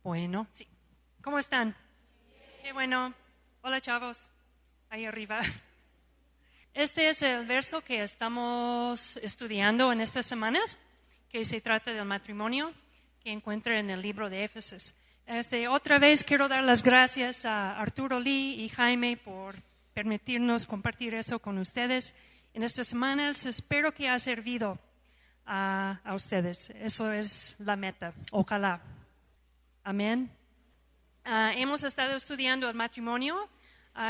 Bueno, sí. ¿Cómo están? Qué bueno. Hola, chavos. Ahí arriba. Este es el verso que estamos estudiando en estas semanas, que se trata del matrimonio, que encuentra en el libro de Éfesos. Otra vez quiero dar las gracias a Arturo Lee y Jaime por permitirnos compartir eso con ustedes en estas semanas. Espero que haya servido a ustedes. Eso es la meta. Ojalá. Amén. Hemos estado estudiando el matrimonio.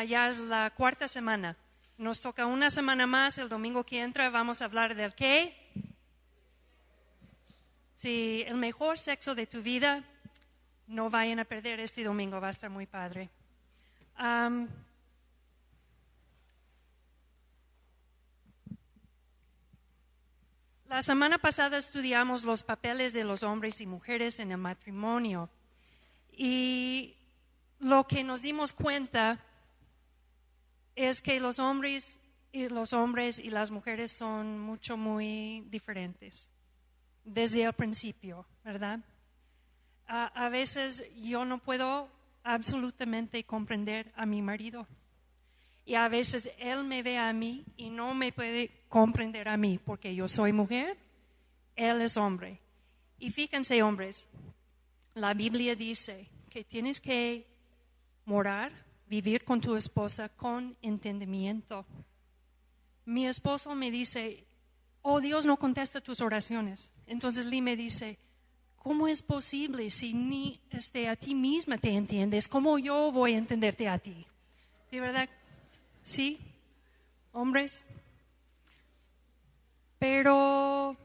Ya es la cuarta semana. Nos toca una semana más. El domingo que entra vamos a hablar del qué. Sí, el mejor sexo de tu vida. No vayan a perder este domingo. Va a estar muy padre. La semana pasada estudiamos los papeles de los hombres y mujeres en el matrimonio. Y lo que nos dimos cuenta es que los hombres y las mujeres son muy diferentes desde el principio, ¿verdad? A veces yo no puedo absolutamente comprender a mi marido. Y a veces él me ve a mí y no me puede comprender a mí porque yo soy mujer, él es hombre. Y fíjense, hombres, la Biblia dice que tienes que vivir con tu esposa con entendimiento. Mi esposo me dice, oh, Dios no contesta tus oraciones. Entonces Lee me dice, ¿cómo es posible si ni a ti misma te entiendes? ¿Cómo yo voy a entenderte a ti? ¿De verdad? Sí, hombres. Pero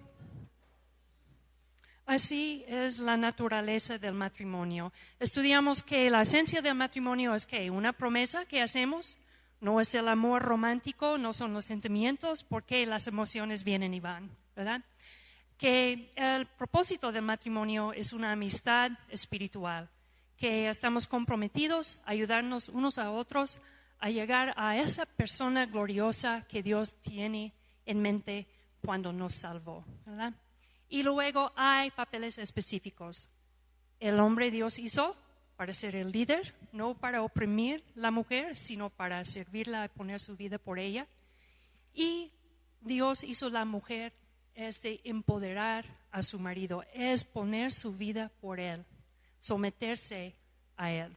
así es la naturaleza del matrimonio. Estudiamos que la esencia del matrimonio es que una promesa que hacemos, no es el amor romántico, no son los sentimientos, porque las emociones vienen y van, ¿verdad? Que el propósito del matrimonio es una amistad espiritual, que estamos comprometidos a ayudarnos unos a otros a llegar a esa persona gloriosa que Dios tiene en mente cuando nos salvó, ¿verdad? Y luego hay papeles específicos. El hombre Dios hizo para ser el líder, no para oprimir a la mujer, sino para servirla y poner su vida por ella. Y Dios hizo la mujer es de empoderar a su marido, es poner su vida por él, someterse a él.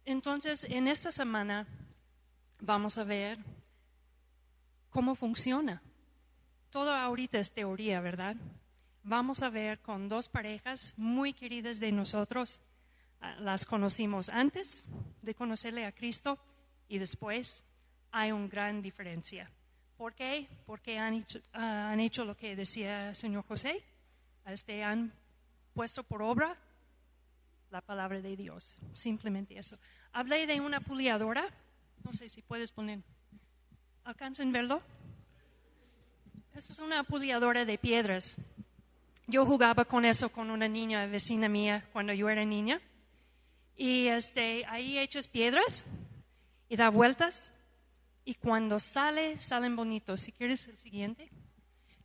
Entonces, en esta semana vamos a ver cómo funciona. Todo ahorita es teoría, ¿verdad? Vamos a ver con dos parejas muy queridas de nosotros. Las conocimos antes de conocerle a Cristo y después hay una gran diferencia. ¿Por qué? Porque han hecho lo que decía el señor José. Han puesto por obra la palabra de Dios. Simplemente eso. Hablé de una puliadora. No sé si puedes poner. ¿Alcanzan verlo? Eso es una puliadora de piedras. Yo jugaba con eso con una niña vecina mía cuando yo era niña. Y ahí echas piedras y da vueltas. Y cuando salen bonitos. Si quieres el siguiente.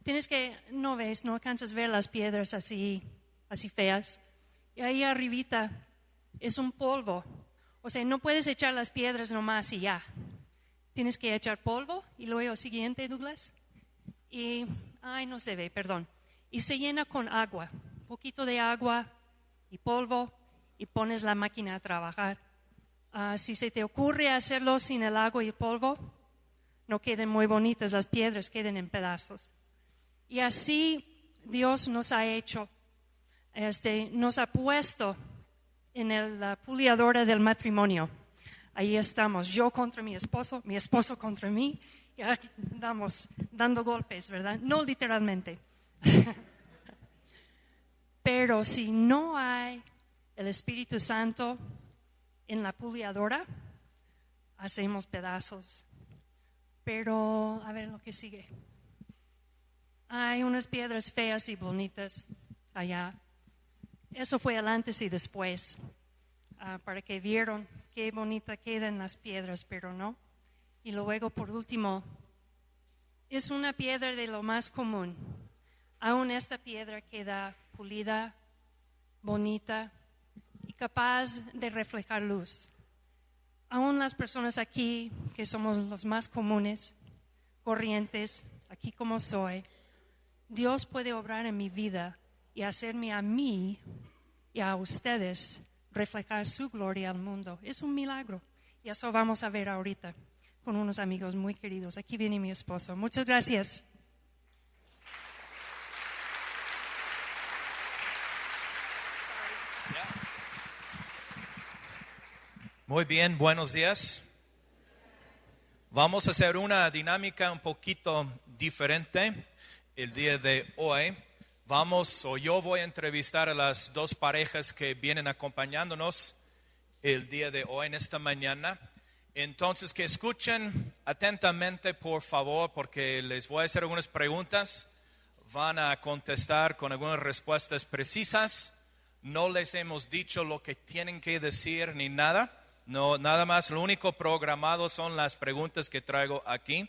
Tienes que, no alcanzas a ver las piedras así feas. Y ahí arribita es un polvo. O sea, no puedes echar las piedras nomás y ya. Tienes que echar polvo y luego siguiente, Douglas. Y, no se ve, perdón. Y se llena con agua, un poquito de agua y polvo y pones la máquina a trabajar. Si se te ocurre hacerlo sin el agua y el polvo, no queden muy bonitas las piedras, queden en pedazos. Y así Dios nos ha hecho, nos ha puesto en la puliadora del matrimonio. Ahí estamos, yo contra mi esposo contra mí, y aquí andamos dando golpes, ¿verdad? No literalmente. Pero si no hay el Espíritu Santo en la puliadora, hacemos pedazos. Pero, a ver lo que sigue. Hay unas piedras feas y bonitas allá. Eso fue el antes y después, para que vieron qué bonita quedan las piedras, pero no. Y luego, por último, es una piedra de lo más común. Aún esta piedra queda pulida, bonita, y capaz de reflejar luz. Aún las personas aquí, que somos los más comunes, corrientes, aquí como soy, Dios puede obrar en mi vida y hacerme a mí y a ustedes reflejar su gloria al mundo. Es un milagro. Y eso vamos a ver ahorita con unos amigos muy queridos. Aquí viene mi esposo. Muchas gracias. Muy bien, buenos días. Vamos a hacer una dinámica un poquito diferente el día de hoy. Yo voy a entrevistar a las dos parejas que vienen acompañándonos el día de hoy, en esta mañana. Entonces, que escuchen atentamente, por favor, porque les voy a hacer algunas preguntas. Van a contestar con algunas respuestas precisas. No les hemos dicho lo que tienen que decir ni nada. No, nada más, lo único programado son las preguntas que traigo aquí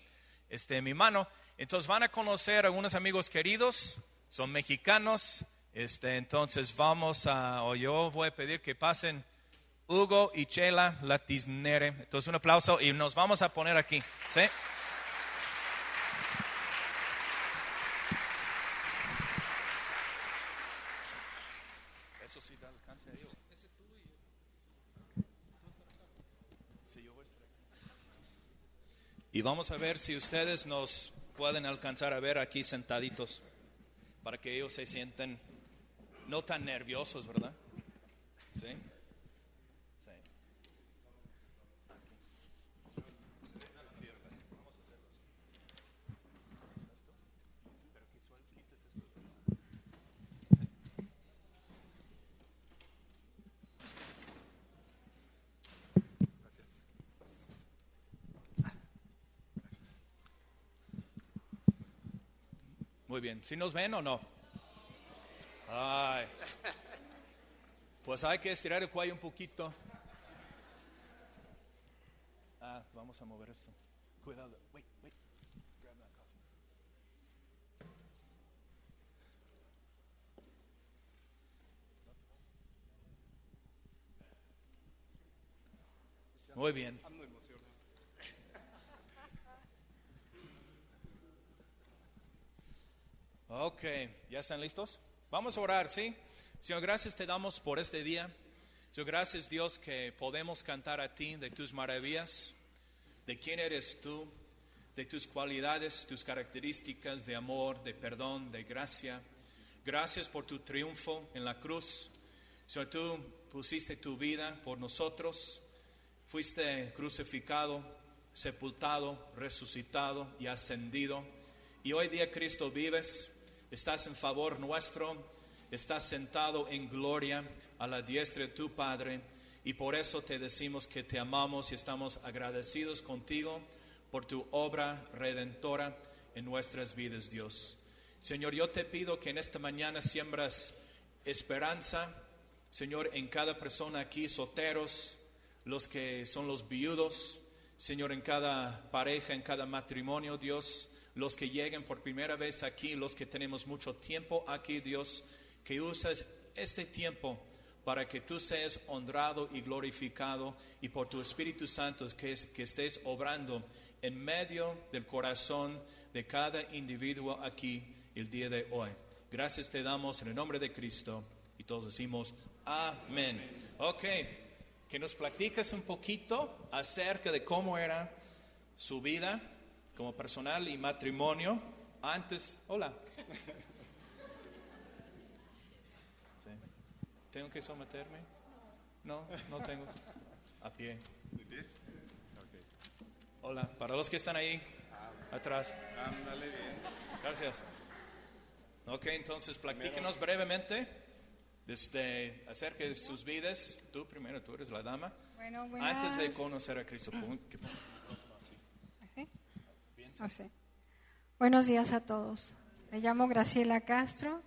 en mi mano. Entonces van a conocer a algunos amigos queridos, son mexicanos. Entonces yo voy a pedir que pasen Hugo y Chela Latiznere. Entonces un aplauso y nos vamos a poner aquí, ¿sí? Eso sí da alcance a ellos. Y vamos a ver si ustedes nos pueden alcanzar a ver aquí sentaditos, para que ellos se sienten no tan nerviosos, ¿verdad? ¿Sí? Sí. Muy bien. ¿Sí nos ven o no? Ay. Pues hay que estirar el cuello un poquito. Vamos a mover esto. Cuidado. Wait. Grab that coffee. Muy bien. Ok, ¿ya están listos? Vamos a orar, ¿sí? Señor, gracias te damos por este día. Señor, gracias Dios que podemos cantar a ti de tus maravillas, de quién eres tú, de tus cualidades, tus características de amor, de perdón, de gracia. Gracias por tu triunfo en la cruz. Señor, tú pusiste tu vida por nosotros, fuiste crucificado, sepultado, resucitado y ascendido. Y hoy día Cristo vives. Estás en favor nuestro, estás sentado en gloria a la diestra de tu Padre, y por eso te decimos que te amamos y estamos agradecidos contigo por tu obra redentora en nuestras vidas, Dios. Señor, yo te pido que en esta mañana siembras esperanza, Señor, en cada persona aquí, solteros, los que son los viudos, Señor, en cada pareja, en cada matrimonio, Dios, los que lleguen por primera vez aquí, los que tenemos mucho tiempo aquí, Dios, que uses este tiempo para que tú seas honrado y glorificado, y por tu Espíritu Santo que estés obrando en medio del corazón de cada individuo aquí el día de hoy. Gracias te damos en el nombre de Cristo, y todos decimos amén. Ok, que nos platicas un poquito acerca de cómo era su vida como personal y matrimonio antes. Hola. Sí. ¿Tengo que someterme? No tengo. A pie. Hola, para los que están ahí atrás. Ándale bien. Gracias. Ok, entonces platíquenos brevemente acerca de sus vidas. Tú primero, tú eres la dama. Bueno, antes de conocer a Cristo. ¿Así? Buenos días a todos. Me llamo Graciela Castro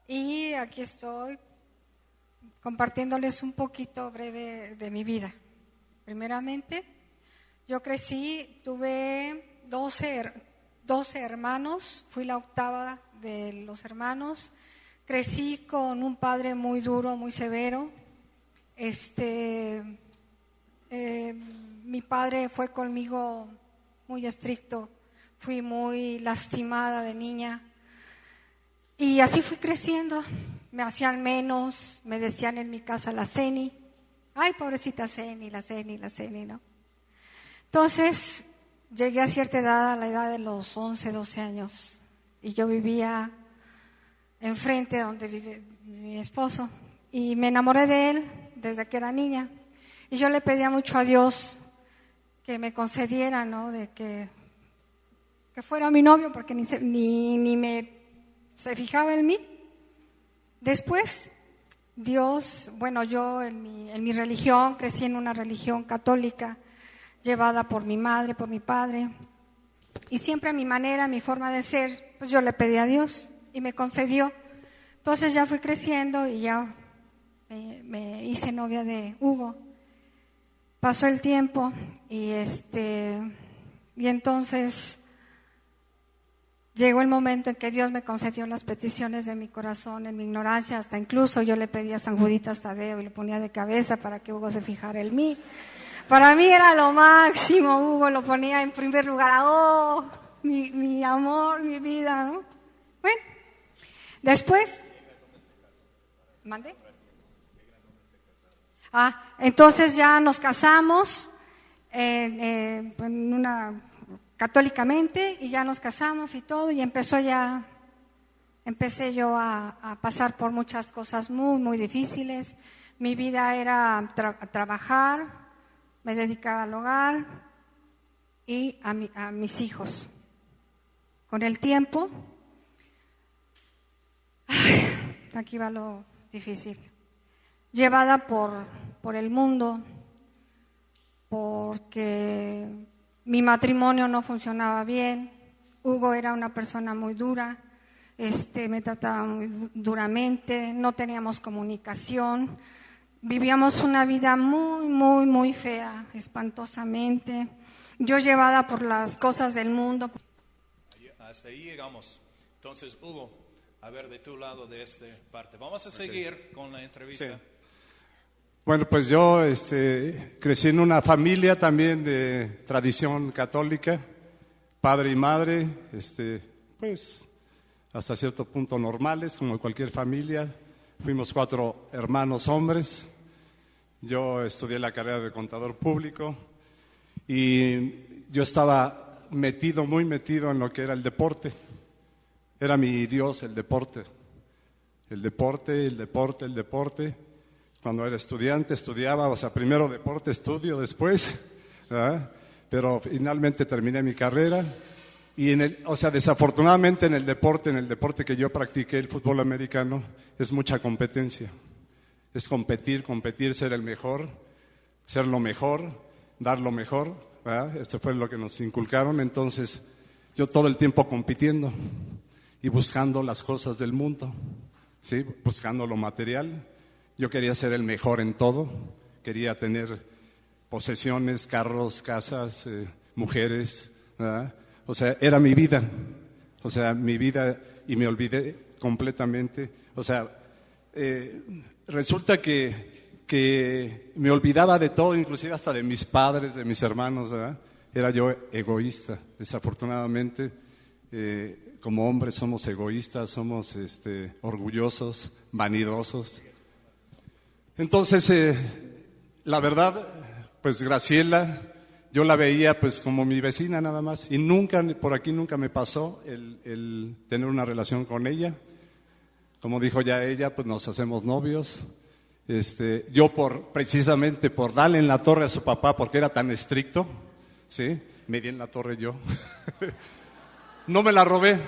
y aquí estoy compartiéndoles un poquito breve de mi vida. Primeramente, yo crecí, tuve 12 hermanos, fui la octava de los hermanos. Crecí con un padre muy duro, muy severo, Mi padre fue conmigo muy estricto, fui muy lastimada de niña y así fui creciendo. Me hacían menos, me decían en mi casa la Ceni, ay, pobrecita Ceni, la Ceni, ¿no? Entonces llegué a cierta edad, a la edad de los 11, 12 años, y yo vivía enfrente donde vive mi esposo y me enamoré de él desde que era niña. Y yo le pedía mucho a Dios que me concediera, ¿no? De que fuera mi novio, porque ni se fijaba en mí. Después, Dios, bueno, yo en mi religión, crecí en una religión católica, llevada por mi madre, por mi padre, y siempre a mi manera, a mi forma de ser, pues yo le pedí a Dios y me concedió. Entonces ya fui creciendo y ya me hice novia de Hugo. Pasó el tiempo y entonces llegó el momento en que Dios me concedió las peticiones de mi corazón, en mi ignorancia, hasta incluso yo le pedía a San Juditas Tadeo y le ponía de cabeza para que Hugo se fijara en mí. Para mí era lo máximo, Hugo lo ponía en primer lugar, mi amor, mi vida, ¿no? Bueno, después, ¿mandé? Entonces ya nos casamos católicamente y ya nos casamos y todo, y empecé yo a pasar por muchas cosas muy, muy difíciles. Mi vida era trabajar, me dedicaba al hogar y a mis hijos. Con el tiempo, aquí va lo difícil, llevada por el mundo, porque mi matrimonio no funcionaba bien. Hugo era una persona muy dura, me trataba muy duramente, no teníamos comunicación, vivíamos una vida muy, muy, muy fea, espantosamente. Yo llevada por las cosas del mundo. Hasta ahí llegamos. Entonces, Hugo, a ver de tu lado de esta parte. Vamos a seguir con la entrevista. Sí. Bueno, pues yo crecí en una familia también de tradición católica, padre y madre, pues hasta cierto punto normales, como cualquier familia. Fuimos 4 hermanos hombres. Yo estudié la carrera de contador público y yo estaba muy metido en lo que era el deporte. Era mi Dios, el deporte. El deporte. Cuando era estudiante estudiaba, primero deporte, estudio, después, ¿verdad? Pero finalmente terminé mi carrera y desafortunadamente en el deporte que yo practiqué, el fútbol americano, es mucha competencia. Es competir, ser el mejor, ser lo mejor, dar lo mejor, ¿verdad? Esto fue lo que nos inculcaron. Entonces yo todo el tiempo compitiendo y buscando las cosas del mundo, ¿sí? Buscando lo material. Yo quería ser el mejor en todo, quería tener posesiones, carros, casas, mujeres, ¿verdad? Era mi vida, y me olvidé completamente. Resulta que me olvidaba de todo, inclusive hasta de mis padres, de mis hermanos, ¿verdad? Era yo egoísta, desafortunadamente. Como hombres somos egoístas, somos orgullosos, vanidosos. Entonces, la verdad, pues Graciela, yo la veía pues como mi vecina nada más, y nunca me pasó el tener una relación con ella. Como dijo ya ella, pues nos hacemos novios. Yo precisamente por darle en la torre a su papá, porque era tan estricto, ¿sí? Me di en la torre yo. No me la robé,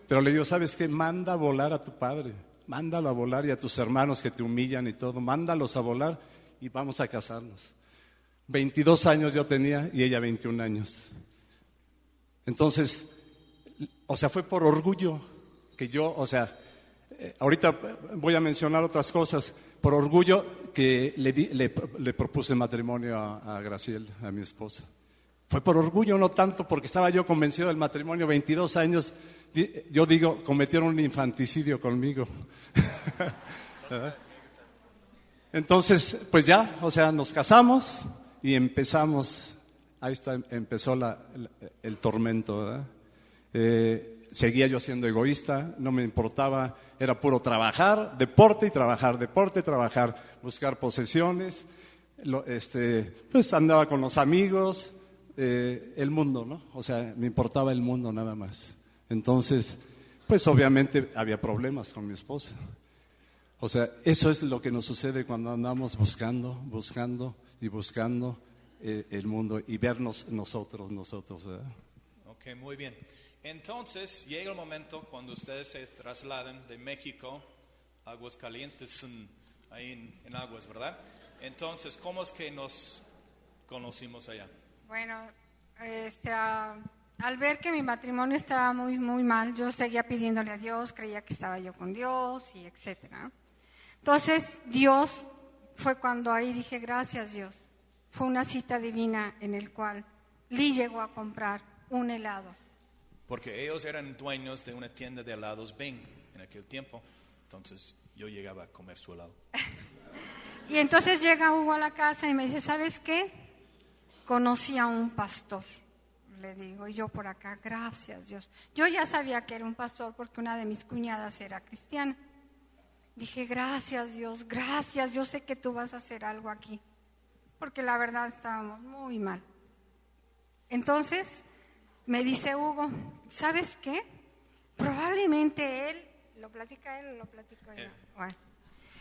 pero le digo, ¿sabes qué? Manda a volar a tu padre. Mándalo a volar, y a tus hermanos que te humillan y todo, mándalos a volar y vamos a casarnos. 22 años yo tenía y ella 21 años. Entonces, fue por orgullo que yo, ahorita voy a mencionar otras cosas, por orgullo que le propuse matrimonio a Graciela, a mi esposa. Fue por orgullo, no tanto porque estaba yo convencido del matrimonio. 22 años, yo digo, cometieron un infanticidio conmigo. Entonces, pues ya, o sea, nos casamos y empezamos, empezó el tormento, ¿verdad? Seguía yo siendo egoísta, no me importaba, era puro trabajar, deporte y trabajar, buscar posesiones, pues andaba con los amigos, el mundo, ¿no? O sea, me importaba el mundo nada más. Entonces, pues obviamente había problemas con mi esposa. O sea, eso es lo que nos sucede cuando andamos buscando el mundo y vernos nosotros, ¿verdad? Ok, muy bien. Entonces, llega el momento cuando ustedes se trasladan de México a Aguascalientes, ahí en Aguas, ¿verdad? Entonces, ¿cómo es que nos conocimos allá? Bueno, al ver que mi matrimonio estaba muy, muy mal, yo seguía pidiéndole a Dios, creía que estaba yo con Dios y etcétera. Entonces, Dios fue cuando ahí dije, gracias Dios. Fue una cita divina en el cual Lee llegó a comprar un helado. Porque ellos eran dueños de una tienda de helados Bing en aquel tiempo. Entonces, yo llegaba a comer su helado. Y entonces llega Hugo a la casa y me dice, ¿sabes qué? Conocí a un pastor, le digo, y yo por acá, gracias Dios. Yo ya sabía que era un pastor porque una de mis cuñadas era cristiana. Dije, gracias Dios, gracias, yo sé que tú vas a hacer algo aquí. Porque la verdad estábamos muy mal. Entonces, me dice Hugo, ¿sabes qué? Probablemente él, ¿lo platica él o lo platico yo? Bueno.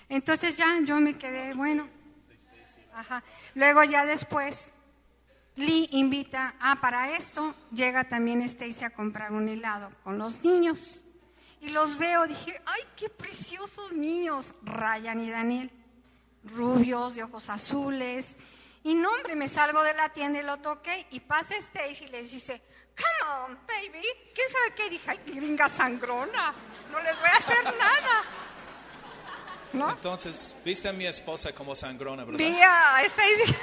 Entonces ya yo me quedé, bueno. Ajá. Luego ya después, Lee invita, para esto llega también Stacy a comprar un helado con los niños. Y los veo, dije, ¡ay, qué preciosos niños! Ryan y Daniel, rubios, de ojos azules. Y no, hombre, me salgo de la tienda y lo toqué. Y pasa Stacy y les dice, come on, baby. ¿Quién sabe qué? Dije, ¡ay, gringa sangrona! No les voy a hacer nada. ¿No? Entonces, viste a mi esposa como sangrona, ¿verdad? Vi a Stacy.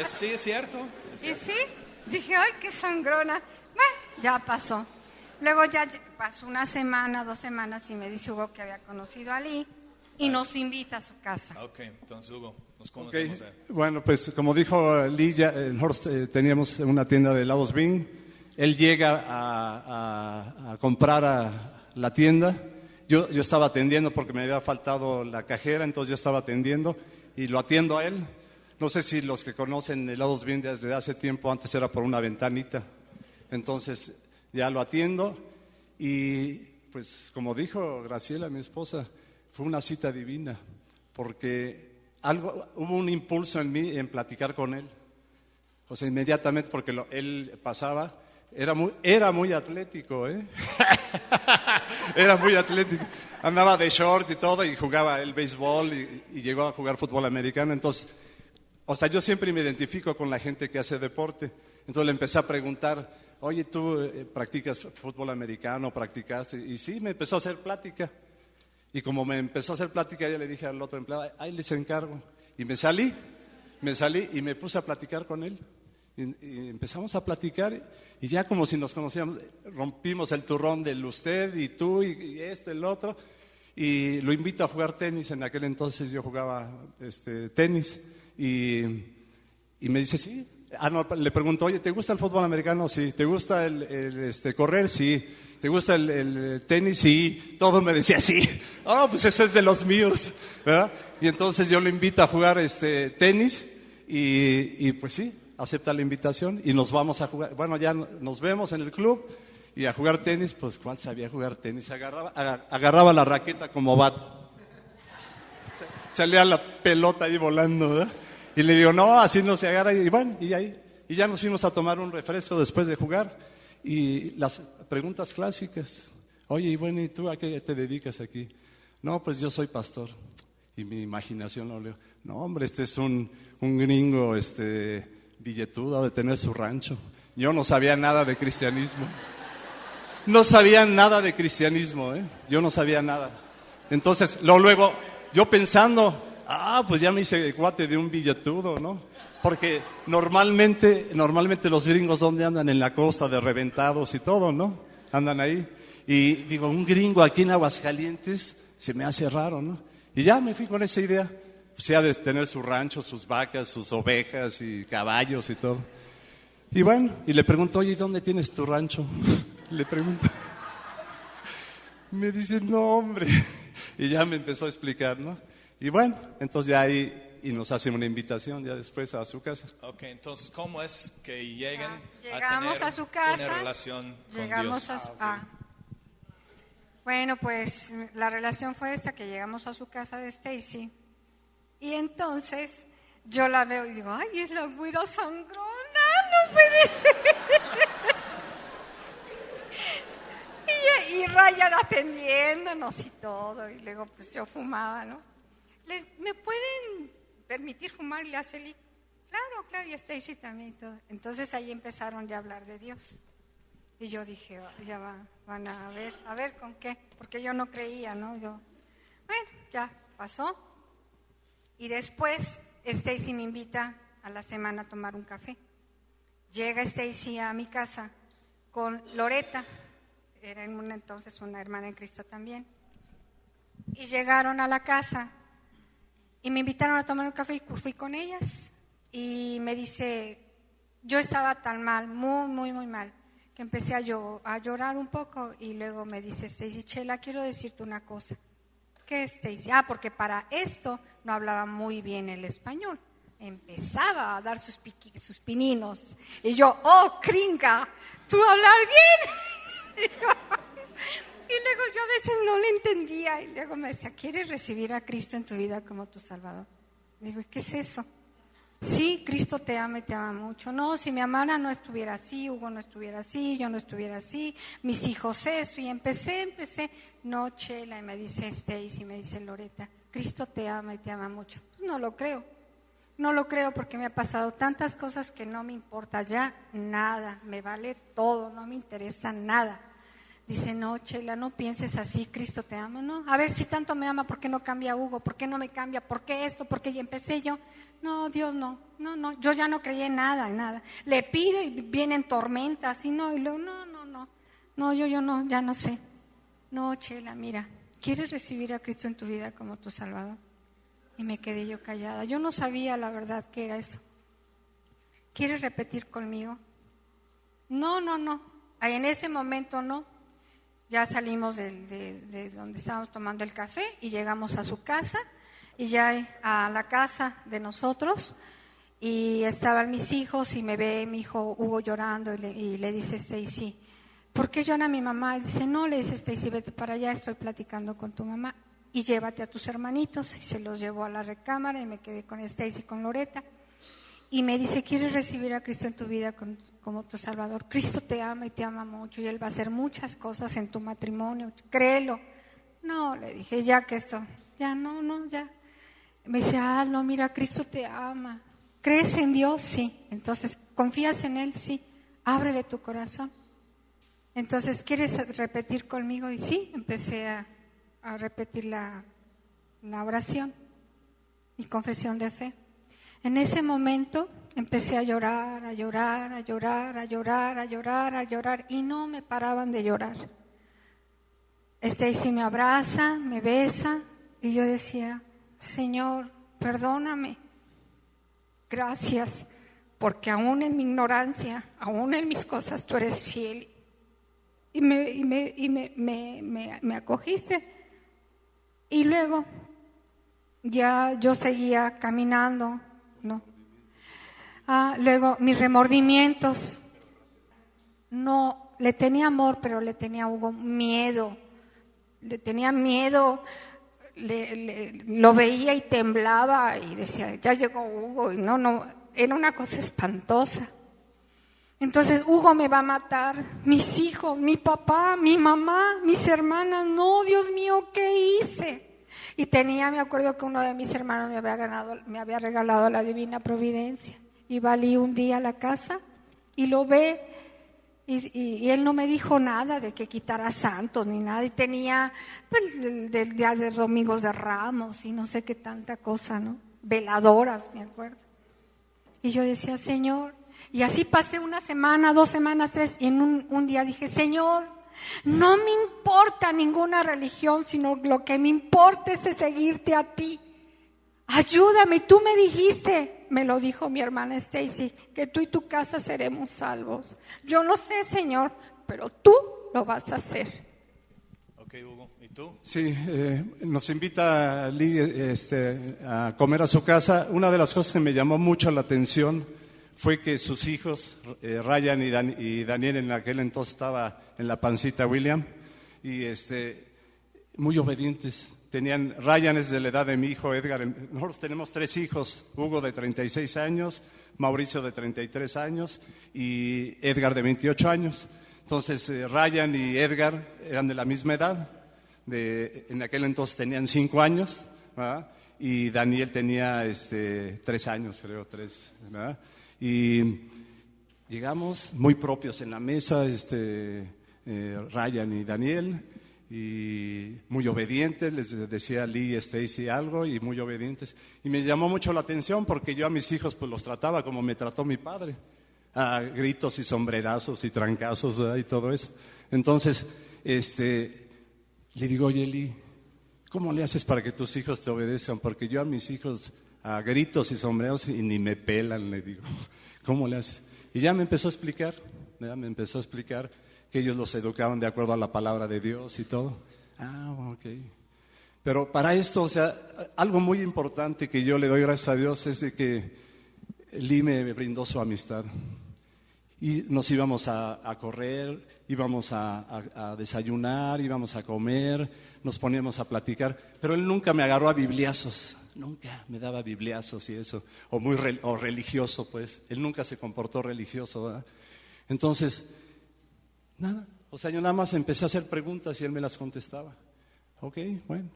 Sí, es cierto. Y sí, dije, ¡ay, qué sangrona! Bueno, ya pasó. Luego ya pasó una semana, 2 semanas y me dice Hugo que había conocido a Lee y nos invita a su casa. Ok, entonces Hugo, nos conocemos. Bueno, pues como dijo Lee, ya en Horst teníamos una tienda de helados Bing. Él llega a comprar a la tienda. Yo estaba atendiendo porque me había faltado la cajera, entonces yo estaba atendiendo y lo atiendo a él. No sé si los que conocen helados Bing desde hace tiempo, antes era por una ventanita. Entonces ya lo atiendo y pues como dijo Graciela, mi esposa, fue una cita divina porque hubo un impulso en mí en platicar con él. O sea, inmediatamente porque él pasaba, era muy atlético, Era muy atlético. Andaba de short y todo y jugaba el béisbol y llegó a jugar fútbol americano. Entonces, o sea, yo siempre me identifico con la gente que hace deporte. Entonces le empecé a preguntar, oye, ¿tú practicas fútbol americano? ¿Practicaste? Y sí, me empezó a hacer plática. Y como me empezó a hacer plática, yo le dije al otro empleado, ahí les encargo. Y me salí y me puse a platicar con él. Y empezamos a platicar y ya como si nos conocíamos, rompimos el turrón del usted y tú y el otro. Y lo invito a jugar tenis. En aquel entonces yo jugaba tenis. Y me dice, sí. No, le pregunto, oye, ¿te gusta el fútbol americano? Sí. ¿Te gusta correr? Sí. ¿Te gusta el tenis? Sí. Todo me decía sí. Pues ese es de los míos, ¿verdad? Y entonces yo le invito a jugar tenis y pues sí, acepta la invitación y nos vamos a jugar. Bueno, ya nos vemos en el club y a jugar tenis. Pues ¿cuál sabía jugar tenis? Agarraba la raqueta como bat. Salía la pelota ahí volando, ¿verdad? Y le digo, no, así no se agarra. Y bueno, y ya nos fuimos a tomar un refresco después de jugar. Y las preguntas clásicas. Oye, y bueno, ¿y tú a qué te dedicas aquí? No, pues yo soy pastor. Y mi imaginación lo leo. No, hombre, este es un gringo, billetudo de tener su rancho. Yo no sabía nada de cristianismo. No sabía nada de cristianismo, Yo no sabía nada. Entonces, luego, yo pensando, pues ya me hice cuate de un billetudo, ¿no? Porque normalmente los gringos, ¿dónde andan? En la costa de reventados y todo, ¿no? Andan ahí. Y digo, un gringo aquí en Aguascalientes se me hace raro, ¿no? Y ya me fui con esa idea. pues ha de tener su rancho, sus vacas, sus ovejas y caballos y todo. Y bueno, y le pregunto, oye, ¿dónde tienes tu rancho? Le pregunto. Me dice, no, hombre. Y ya me empezó a explicar, ¿no? Y bueno, entonces ya ahí y nos hacen una invitación ya después a su casa. Ok, entonces, ¿cómo es que lleguen Llegamos a tener a su casa, una relación con llegamos Dios? Bueno, pues la relación fue esta, que llegamos a su casa de Stacy. Y entonces yo la veo y digo, ay, es la güera sangrona, no puede ser. Y Ryan atendiéndonos y todo. Y luego pues yo fumaba, ¿no? ¿Me pueden permitir fumar? Y le hace Lee, claro, y Stacy también y todo. Entonces ahí empezaron ya a hablar de Dios. Y yo dije, ya van a ver con qué, porque yo no creía, ¿no? Bueno, ya pasó. Y después Stacy me invita a la semana a tomar un café. Llega Stacy a mi casa con Loreta, era en un entonces una hermana en Cristo también. Y llegaron a la casa y me invitaron a tomar un café y fui con ellas. Y me dice, yo estaba tan mal, muy mal, que empecé a llorar un poco. Y luego me dice Stacy, Chela, quiero decirte una cosa. ¿Qué, Stacy? Porque para esto no hablaba muy bien el español. Empezaba a dar sus pininos. Y yo, oh, cringa, ¿tú hablar bien? Y luego yo a veces no le entendía. Y luego me decía, ¿quieres recibir a Cristo en tu vida como tu Salvador? Digo, ¿qué es eso? Sí, Cristo te ama y te ama mucho. No, si mi amara no estuviera así, Hugo no estuviera así, yo no estuviera así, mis hijos esto. Y empecé. No, Chela, y me dice Stacy, me dice Loreta, Cristo te ama y te ama mucho. Pues no lo creo. No lo creo porque me ha pasado tantas cosas que no me importa ya nada, me vale todo, no me interesa nada. Dice, no, Chela, no pienses así, Cristo te ama, ¿no? A ver, si tanto me ama, ¿por qué no cambia Hugo? ¿Por qué no me cambia? ¿Por qué esto? ¿Por qué ya empecé yo? No, Dios, no, yo ya no creí en nada. Le pido y vienen tormentas y no, y luego, no, yo no, ya no sé. No, Chela, mira, ¿quieres recibir a Cristo en tu vida como tu Salvador? Y me quedé yo callada. Yo no sabía la verdad que era eso. ¿Quieres repetir conmigo? No. En ese momento no. Ya salimos de donde estábamos tomando el café y llegamos a su casa y ya a la casa de nosotros y estaban mis hijos y me ve mi hijo Hugo llorando y le dice Stacy, ¿por qué llora mi mamá? Y dice, no, le dice Stacy, vete para allá, estoy platicando con tu mamá. Y llévate a tus hermanitos. Y se los llevó a la recámara y me quedé con Stacy y con Loreta. Y me dice, ¿quieres recibir a Cristo en tu vida como tu Salvador? Cristo te ama y te ama mucho y Él va a hacer muchas cosas en tu matrimonio, créelo. No, le dije, ya que esto, ya no, ya. Me dice, no, mira, Cristo te ama. ¿Crees en Dios? Sí. Entonces, ¿confías en Él? Sí. Ábrele tu corazón. Entonces, ¿quieres repetir conmigo? Y sí, empecé a repetir la oración, mi confesión de fe. En ese momento empecé a llorar y no me paraban de llorar. Stacy me abraza, me besa y yo decía, Señor, perdóname, gracias, porque aún en mi ignorancia, aún en mis cosas, tú eres fiel y me acogiste. Y luego ya yo seguía caminando, ¿no? Luego mis remordimientos, no, le tenía amor, pero le tenía a Hugo miedo, le tenía miedo, lo veía y temblaba y decía, ya llegó Hugo, y no, era una cosa espantosa. Entonces Hugo me va a matar, mis hijos, mi papá, mi mamá, mis hermanas, no, Dios mío, ¿qué hice? Y me acuerdo que uno de mis hermanos me había regalado la Divina Providencia. Y valí un día a la casa y lo ve y él no me dijo nada de que quitara santos ni nada. Y tenía pues, del día de Domingos de Ramos y no sé qué tanta cosa, ¿no? Veladoras, me acuerdo. Y yo decía, Señor, y así pasé una semana, 2 semanas, 3, y en un día dije, Señor, no me importa ninguna religión, sino lo que me importa es seguirte a ti. ayúdame, tú me dijiste, me lo dijo mi hermana Stacy, que tú y tu casa seremos salvos. Yo no sé, Señor, pero tú lo vas a hacer. Ok, Hugo, ¿y tú? Sí, nos invita Lee a comer a su casa. Una de las cosas que me llamó mucho la atención fue que sus hijos, Ryan y Daniel, en aquel entonces estaba en la pancita William, y muy obedientes. Ryan es de la edad de mi hijo Edgar. Nosotros tenemos 3 hijos, Hugo de 36 años, Mauricio de 33 años y Edgar de 28 años. Entonces Ryan y Edgar eran de la misma edad, en aquel entonces tenían 5 años, ¿verdad? Y Daniel tenía 3 años, creo, 3, ¿verdad? Y llegamos muy propios en la mesa, Ryan y Daniel, y muy obedientes, les decía Lee y Stacy algo, y muy obedientes. Y me llamó mucho la atención porque yo a mis hijos pues los trataba como me trató mi padre, a gritos y sombrerazos y trancazos, ¿verdad? Y todo eso. Entonces, le digo, oye Lee, ¿cómo le haces para que tus hijos te obedezcan? Porque yo a mis hijos a gritos y sombrerazos y ni me pelan, le digo, ¿cómo le haces? Y ya me empezó a explicar, ¿verdad? Me empezó a explicar que ellos los educaban de acuerdo a la palabra de Dios y todo. Ok. Pero para esto, o sea, algo muy importante que yo le doy gracias a Dios es de que Lee me brindó su amistad. Y nos íbamos a correr, íbamos a desayunar, íbamos a comer, nos poníamos a platicar, pero él nunca me agarró a bibliazos, nunca me daba bibliazos y eso, o religioso, pues, él nunca se comportó religioso, ¿verdad? Entonces, nada, o sea, yo nada más empecé a hacer preguntas y él me las contestaba. Ok, bueno.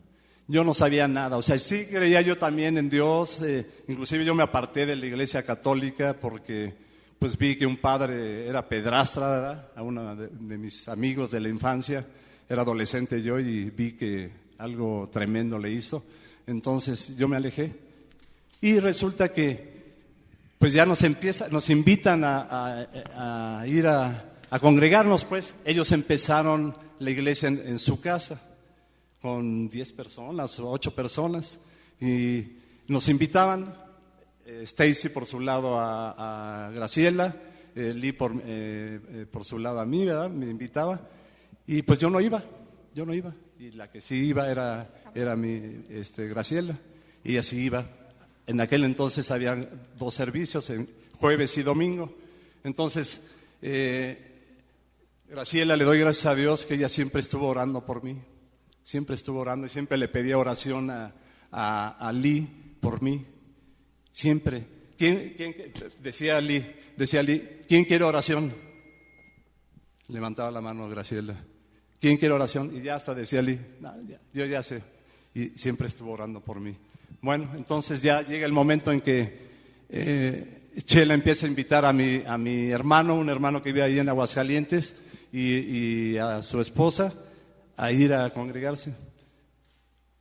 Yo no sabía nada, o sea, sí creía yo también en Dios, inclusive yo me aparté de la iglesia católica porque pues vi que un padre era pedrastra, ¿verdad? A uno de mis amigos de la infancia, era adolescente yo y vi que algo tremendo le hizo, entonces yo me alejé. Y resulta que pues ya nos invitan a ir a congregarnos, pues. Ellos empezaron la iglesia en su casa, con 10 personas o 8 personas, y nos invitaban. Stacy por su lado a Graciela, Lee por su lado a mí, ¿verdad? Me invitaba, y pues yo no iba, y la que sí iba era mi Graciela, y así iba. En aquel entonces había 2 servicios, en jueves y domingo. Entonces, Graciela, le doy gracias a Dios que ella siempre estuvo orando por mí, siempre estuvo orando y siempre le pedía oración a Lee por mí. Siempre. Decía Lee, ¿quién quiere oración? Levantaba la mano Graciela. ¿Quién quiere oración? Y ya hasta decía Lee, no, yo ya sé. Y siempre estuvo orando por mí. Bueno, entonces ya llega el momento en que Chela empieza a invitar a mi hermano, un hermano que vive ahí en Aguascalientes, y a su esposa a ir a congregarse.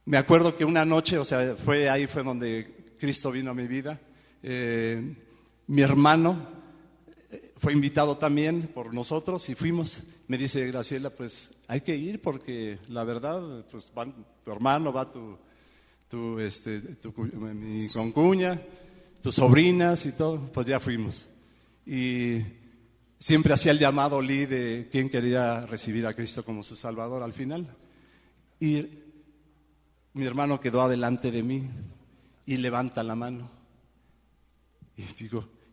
Me acuerdo que una noche, o sea, fue donde Cristo vino a mi vida. Mi hermano fue invitado también por nosotros y fuimos. Me dice Graciela, pues hay que ir porque la verdad, pues va tu hermano, va mi concuña, tus sobrinas y todo. Pues ya fuimos. Y siempre hacía el llamado Lee de quién quería recibir a Cristo como su Salvador al final. Y mi hermano quedó adelante de mí y levanta la mano. Y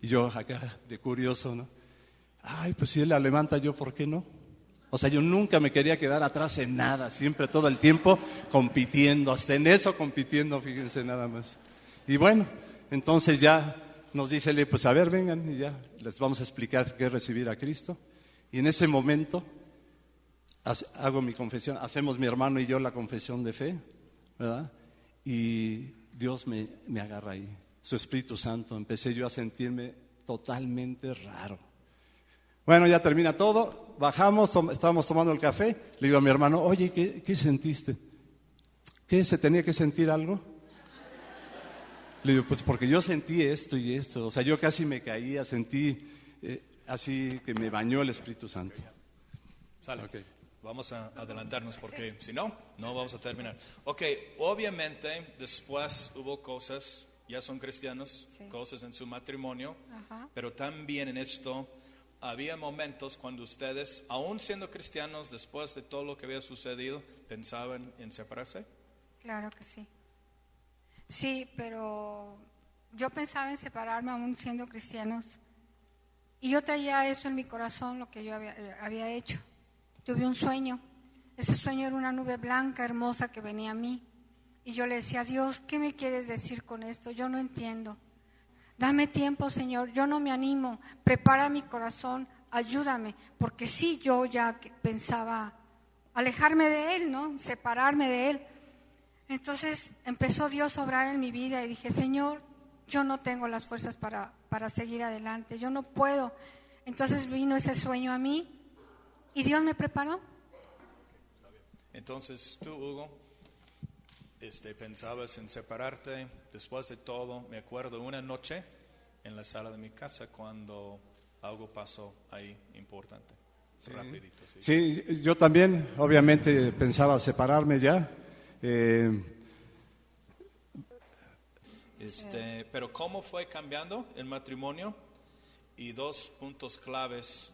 yo acá de curioso, ¿no? Ay, pues si él la levanta, yo, ¿por qué no? O sea, yo nunca me quería quedar atrás en nada, siempre todo el tiempo compitiendo, hasta en eso compitiendo, fíjense nada más. Y bueno, entonces ya nos dice, pues a ver, vengan y ya les vamos a explicar qué es recibir a Cristo. Y en ese momento hago mi confesión, hacemos mi hermano y yo la confesión de fe, ¿verdad? Y Dios me agarra ahí, su Espíritu Santo, empecé yo a sentirme totalmente raro. Bueno, ya termina todo, bajamos, estábamos tomando el café, le digo a mi hermano, oye, ¿qué sentiste? ¿Qué, se tenía que sentir algo? Le digo, pues porque yo sentí esto y esto, o sea, yo casi me caía, sentí así que me bañó el Espíritu Santo. Sale. Okay. vamos a adelantarnos porque si no, no vamos a terminar. Ok, obviamente después hubo cosas, ya son cristianos, Sí. cosas en su matrimonio, Ajá. pero también en esto había momentos cuando ustedes, aún siendo cristianos, después de todo lo que había sucedido, pensaban en separarse. Claro que sí. Sí, pero yo pensaba en separarme aún siendo cristianos. Y yo traía eso en mi corazón, lo que yo había hecho. Tuve un sueño. Ese sueño era una nube blanca, hermosa, que venía a mí. Y yo le decía, Dios, ¿qué me quieres decir con esto? Yo no entiendo. Dame tiempo, Señor, yo no me animo. Prepara mi corazón, ayúdame. Porque sí, yo ya pensaba alejarme de Él, ¿no? Separarme de Él. Entonces empezó Dios a obrar en mi vida y dije, Señor, yo no tengo las fuerzas para seguir adelante, yo no puedo. Entonces vino ese sueño a mí y Dios me preparó. Entonces tú, Hugo, pensabas en separarte. Después de todo, me acuerdo una noche en la sala de mi casa cuando algo pasó ahí importante. Sí. Rapidito, sí. Sí, yo también, obviamente, pensaba separarme ya. Pero ¿cómo fue cambiando el matrimonio? Y dos puntos claves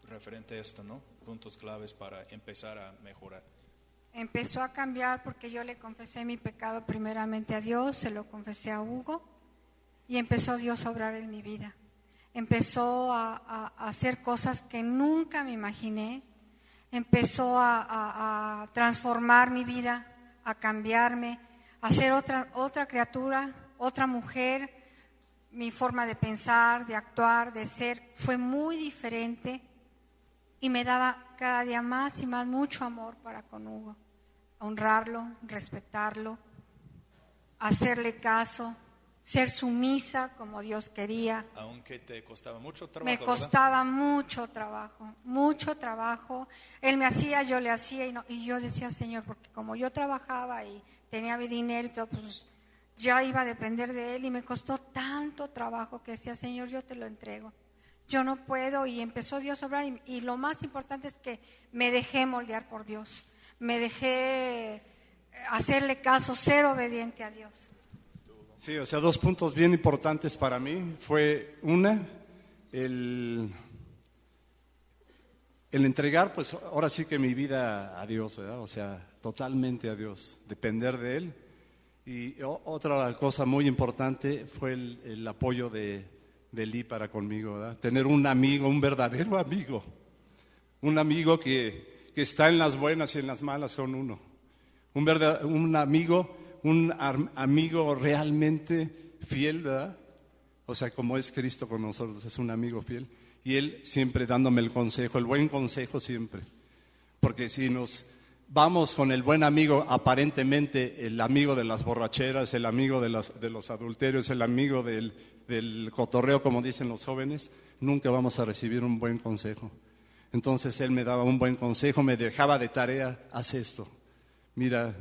referente a esto, ¿no? Puntos claves para empezar a mejorar. Empezó a cambiar porque yo le confesé mi pecado primeramente a Dios, se lo confesé a Hugo y empezó Dios a obrar en mi vida. Empezó a hacer cosas que nunca me imaginé, empezó a transformar mi vida, a cambiarme, a ser otra criatura, otra mujer. Mi forma de pensar, de actuar, de ser fue muy diferente y me daba cada día más y más mucho amor para con Hugo. Honrarlo, respetarlo, hacerle caso, ser sumisa como Dios quería. Aunque te costaba mucho trabajo. Me costaba mucho trabajo. Él me hacía, yo le hacía y yo decía, Señor, porque como yo trabajaba y tenía mi dinero y todo, pues ya iba a depender de Él y me costó tanto trabajo que decía, Señor, yo te lo entrego. Yo no puedo y empezó Dios a obrar y lo más importante es que me dejé moldear por Dios. Me dejé hacerle caso, ser obediente a Dios. Sí, o sea, dos puntos bien importantes para mí. Fue una, el entregar, pues ahora sí que mi vida a Dios, ¿verdad? O sea, totalmente a Dios, depender de Él. Y otra cosa muy importante fue el apoyo de Lee para conmigo, ¿verdad? Tener un amigo, un verdadero amigo. Un amigo que está en las buenas y en las malas con uno. Un amigo realmente fiel, ¿verdad? O sea, como es Cristo con nosotros, es un amigo fiel. Y Él siempre dándome el consejo, el buen consejo siempre. Porque si nos vamos con el buen amigo, aparentemente el amigo de las borracheras, el amigo de los adulterios, el amigo del cotorreo, como dicen los jóvenes, nunca vamos a recibir un buen consejo. Entonces Él me daba un buen consejo, me dejaba de tarea, haz esto. Mira,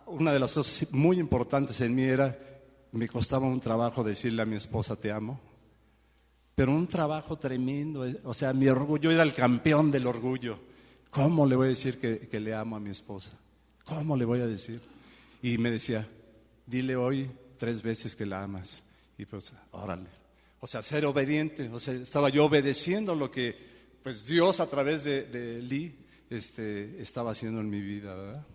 una de las cosas muy importantes en mí era, me costaba un trabajo decirle a mi esposa te amo, pero un trabajo tremendo, o sea, mi orgullo, yo era el campeón del orgullo. ¿Cómo le voy a decir que le amo a mi esposa? ¿Cómo le voy a decir? Y me decía, dile hoy 3 veces que la amas. Y pues, órale. O sea, ser obediente. O sea, estaba yo obedeciendo lo que pues Dios a través de Lee estaba haciendo en mi vida, ¿verdad?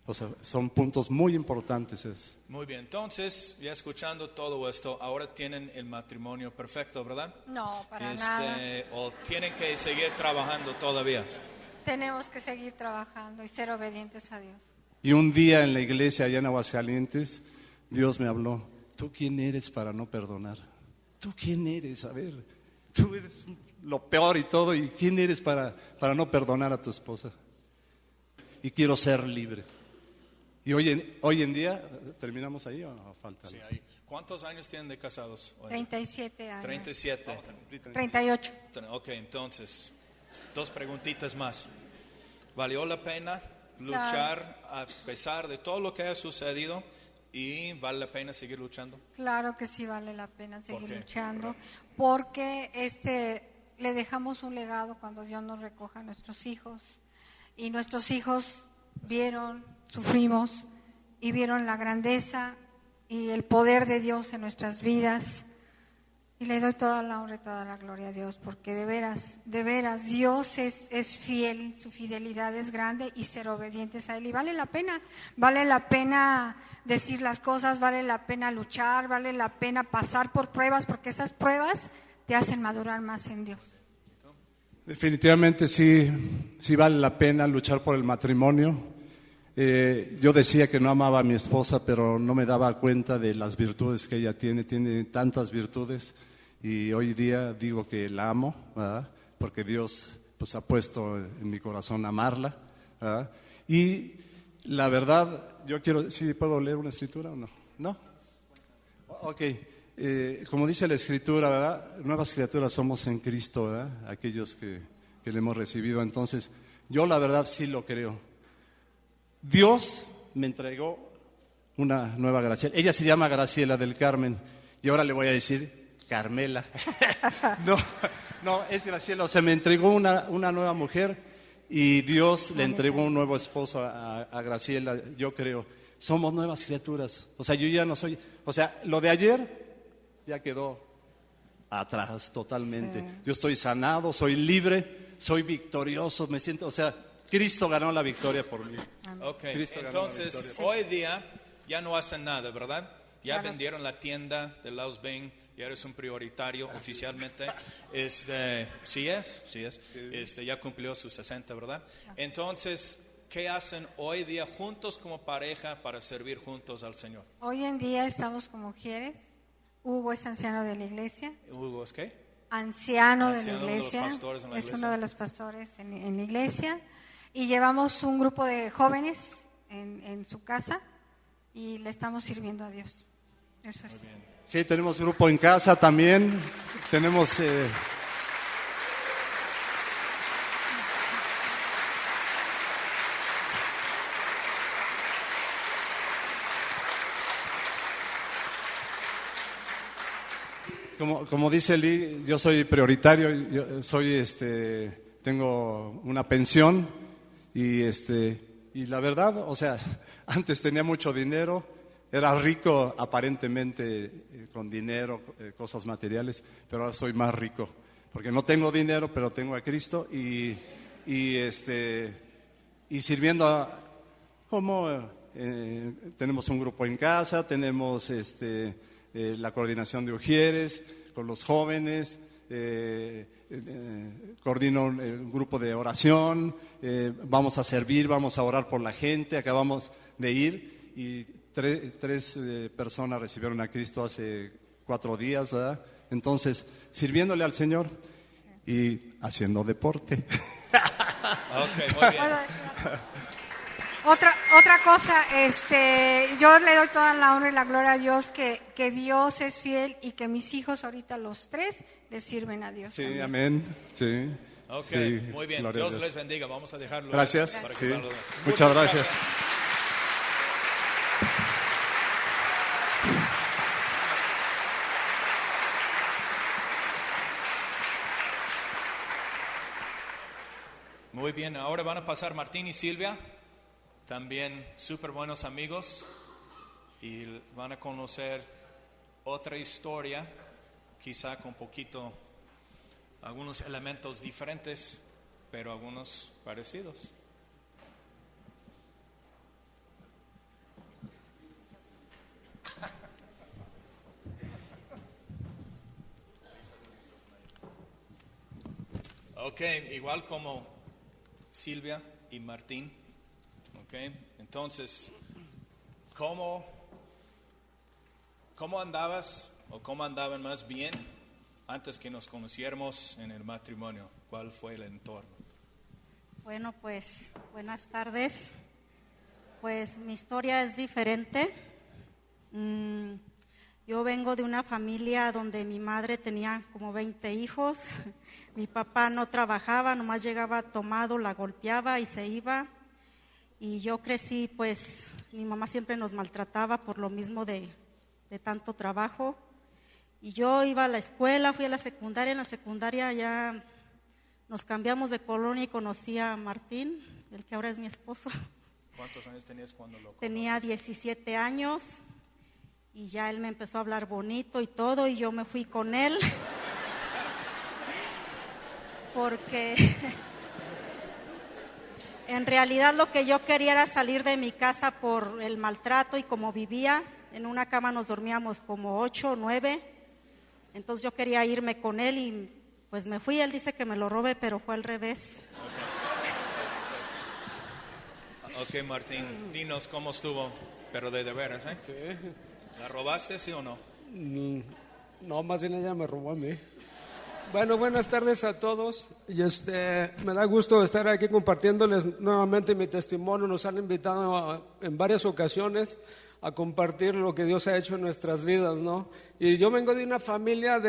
O sea, son puntos muy importantes. Muy bien, entonces, ya escuchando todo esto, ahora tienen el matrimonio perfecto, ¿verdad? No, para nada. ¿O tienen que seguir trabajando todavía? Tenemos que seguir trabajando y ser obedientes a Dios. Y un día en la iglesia allá en Aguascalientes, Dios me habló, ¿tú quién eres para no perdonar? ¿Tú quién eres? A ver, tú eres lo peor y todo, ¿y quién eres para no perdonar a tu esposa? Y quiero ser libre. Y hoy en día, ¿terminamos ahí o no? Falta. Sí, ahí. ¿Cuántos años tienen de casados? 37 años. 37. 38. Ok, entonces, 2 preguntitas más. ¿Valió la pena luchar a pesar de todo lo que ha sucedido? ¿Y vale la pena seguir luchando? Claro que sí vale la pena seguir qué? luchando, porque le dejamos un legado cuando Dios nos recoja a nuestros hijos. Y nuestros hijos sufrimos y vieron la grandeza y el poder de Dios en nuestras vidas. Y le doy toda la honra y toda la gloria a Dios, porque de veras, Dios es fiel, su fidelidad es grande y ser obedientes a Él. Y vale la pena decir las cosas, vale la pena luchar, vale la pena pasar por pruebas, porque esas pruebas te hacen madurar más en Dios. Definitivamente sí vale la pena luchar por el matrimonio. Yo decía que no amaba a mi esposa, pero no me daba cuenta de las virtudes que ella tiene tantas virtudes, y hoy día digo que la amo, ¿verdad? Porque Dios pues ha puesto en mi corazón amarla, ¿verdad? Y la verdad, yo quiero, ¿sí puedo leer una escritura o no? ¿No? Ok, como dice la escritura, ¿verdad? Nuevas criaturas somos en Cristo, ¿verdad? Aquellos que le hemos recibido. Entonces, yo la verdad sí lo creo. Dios me entregó una nueva Graciela. Ella se llama Graciela del Carmen, y ahora le voy a decir Carmela. No, es Graciela. O sea, me entregó una nueva mujer, y Dios le entregó un nuevo esposo a Graciela. Yo creo, somos nuevas criaturas. O sea, yo ya no soy, o sea, lo de ayer ya quedó atrás totalmente. Sí. Yo estoy sanado, soy libre, soy victorioso, me siento, o sea, Cristo ganó la victoria por mí. Ok, entonces hoy día ya no hacen nada, ¿verdad? Ya vendieron la tienda de Laos Bing, ya eres un prioritario oficialmente. Sí es. Ya cumplió sus 60, ¿verdad? Entonces, ¿qué hacen hoy día juntos como pareja para servir juntos al Señor? Hoy en día estamos como mujeres. Hugo es anciano de la iglesia. ¿Hugo es qué? Anciano de la iglesia. De los pastores en la iglesia. Es uno de los pastores en la iglesia. Y llevamos un grupo de jóvenes en su casa y le estamos sirviendo a Dios. Eso es. Muy bien. Sí, tenemos grupo en casa también. Tenemos... Como dice Lee, yo soy prioritario, yo soy tengo una pensión y la verdad, o sea, antes tenía mucho dinero, era rico aparentemente con dinero, cosas materiales, pero ahora soy más rico, porque no tengo dinero, pero tengo a Cristo y sirviendo tenemos un grupo en casa, tenemos la coordinación de Ujieres con los jóvenes, coordino un grupo de oración, vamos a servir, vamos a orar por la gente. Acabamos de ir y tres personas recibieron a Cristo hace 4 días, ¿verdad? Entonces, sirviéndole al Señor y haciendo deporte. Ok, muy bien. Otra cosa, yo le doy toda la honra y la gloria a Dios, que Dios es fiel y que mis hijos ahorita los 3 les sirven a Dios. Sí, también. Amén. Sí. Ok, sí, muy bien. Dios les bendiga. Vamos a dejarlo. Gracias. Para Sí. que Muchas gracias. Muy bien, ahora van a pasar Martín y Silvia, también súper buenos amigos, y van a conocer otra historia, quizá con algunos elementos diferentes, pero algunos parecidos. Ok, igual como Silvia y Martín. Okay. Entonces, ¿cómo andabas o cómo andaban más bien antes que nos conociéramos en el matrimonio? ¿Cuál fue el entorno? Bueno, pues buenas tardes. Pues mi historia es diferente. Yo vengo de una familia donde mi madre tenía como 20 hijos. Mi papá no trabajaba, nomás llegaba tomado, la golpeaba y se iba. Y yo crecí, pues mi mamá siempre nos maltrataba por lo mismo de tanto trabajo. Y yo iba a la escuela, fui a la secundaria. En la secundaria ya nos cambiamos de colonia y conocí a Martín, el que ahora es mi esposo. ¿Cuántos años tenías cuando lo Tenía conoces? 17 años y ya él me empezó a hablar bonito y todo, y yo me fui con él porque en realidad lo que yo quería era salir de mi casa por el maltrato, y como vivía en una cama nos dormíamos como 8 o 9, entonces yo quería irme con él y pues me fui. Él dice que me lo robé, pero fue al revés. Ok, Martín, dinos cómo estuvo, pero de veras, ¿eh? Sí. ¿La robaste, sí o no? No, más bien ella me robó a mí. Bueno, buenas tardes a todos. Y me da gusto estar aquí compartiéndoles nuevamente mi testimonio. Nos han invitado en varias ocasiones a compartir lo que Dios ha hecho en nuestras vidas, ¿no? Y yo vengo de una familia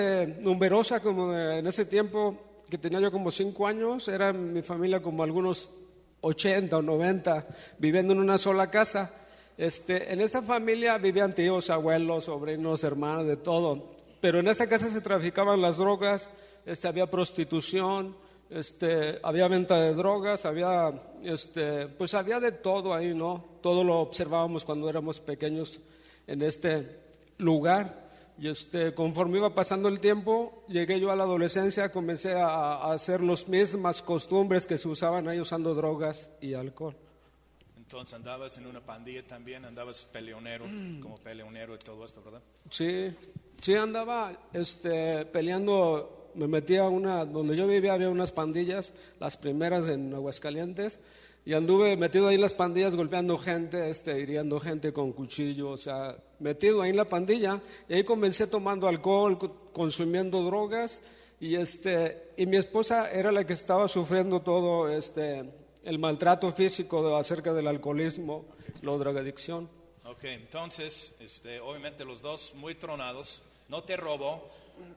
numerosa, en ese tiempo que tenía yo como 5 años, era mi familia como algunos 80 o 90, viviendo en una sola casa. En esta familia vivían tíos, abuelos, sobrinos, hermanos, de todo. Pero en esta casa se traficaban las drogas, había prostitución, había venta de drogas, pues había de todo ahí, ¿no? Todo lo observábamos cuando éramos pequeños en este lugar. Y conforme iba pasando el tiempo, llegué yo a la adolescencia, comencé a hacer las mismas costumbres que se usaban ahí, usando drogas y alcohol. Entonces andabas en una pandilla también, andabas peleonero, como peleonero y todo esto, ¿verdad? Sí, andaba peleando. Me metía donde yo vivía había unas pandillas, las primeras en Aguascalientes, y anduve metido ahí en las pandillas, golpeando gente, hiriendo gente con cuchillo, o sea, metido ahí en la pandilla. Y ahí comencé tomando alcohol, consumiendo drogas, y mi esposa era la que estaba sufriendo todo el maltrato físico acerca del alcoholismo, la drogadicción. Ok, entonces, obviamente los dos muy tronados, no te robó,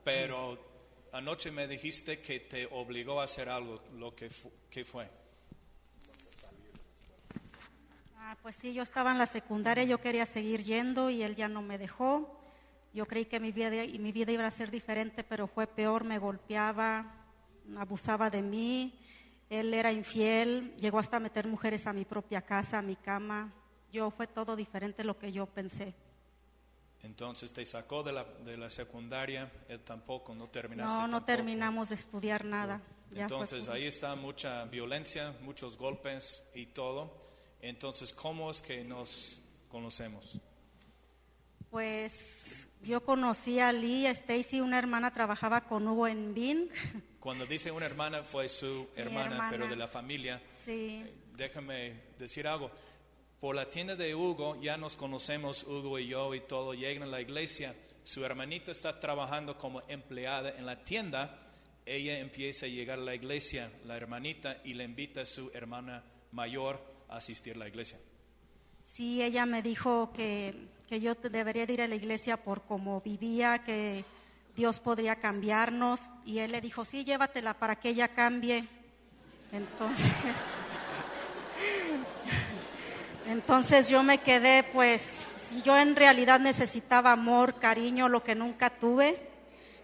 pero anoche me dijiste que te obligó a hacer algo. ¿Qué fue? Pues sí, yo estaba en la secundaria, yo quería seguir yendo y él ya no me dejó. Yo creí que mi vida iba a ser diferente, pero fue peor. Me golpeaba, abusaba de mí, él era infiel, llegó hasta meter mujeres a mi propia casa, a mi cama. Fue todo diferente lo que yo pensé. Entonces te sacó de la secundaria, él tampoco, no terminaste. No tampoco. terminamos de estudiar nada. Entonces ahí está mucha violencia, muchos golpes y todo. Entonces, ¿cómo es que nos conocemos? Pues yo conocí a Lee, a Stacy, una hermana trabajaba con Hugo en Bing. Cuando dice una hermana, fue su hermana, pero de la familia. Sí. Déjame decir algo. Por la tienda de Hugo, ya nos conocemos, Hugo y yo y todo, llegan a la iglesia. Su hermanita está trabajando como empleada en la tienda. Ella empieza a llegar a la iglesia, la hermanita, y le invita a su hermana mayor a asistir a la iglesia. Sí, ella me dijo que yo debería de ir a la iglesia por cómo vivía, que Dios podría cambiarnos. Y él le dijo, sí, llévatela para que ella cambie. Entonces yo me quedé, pues, si yo en realidad necesitaba amor, cariño, lo que nunca tuve.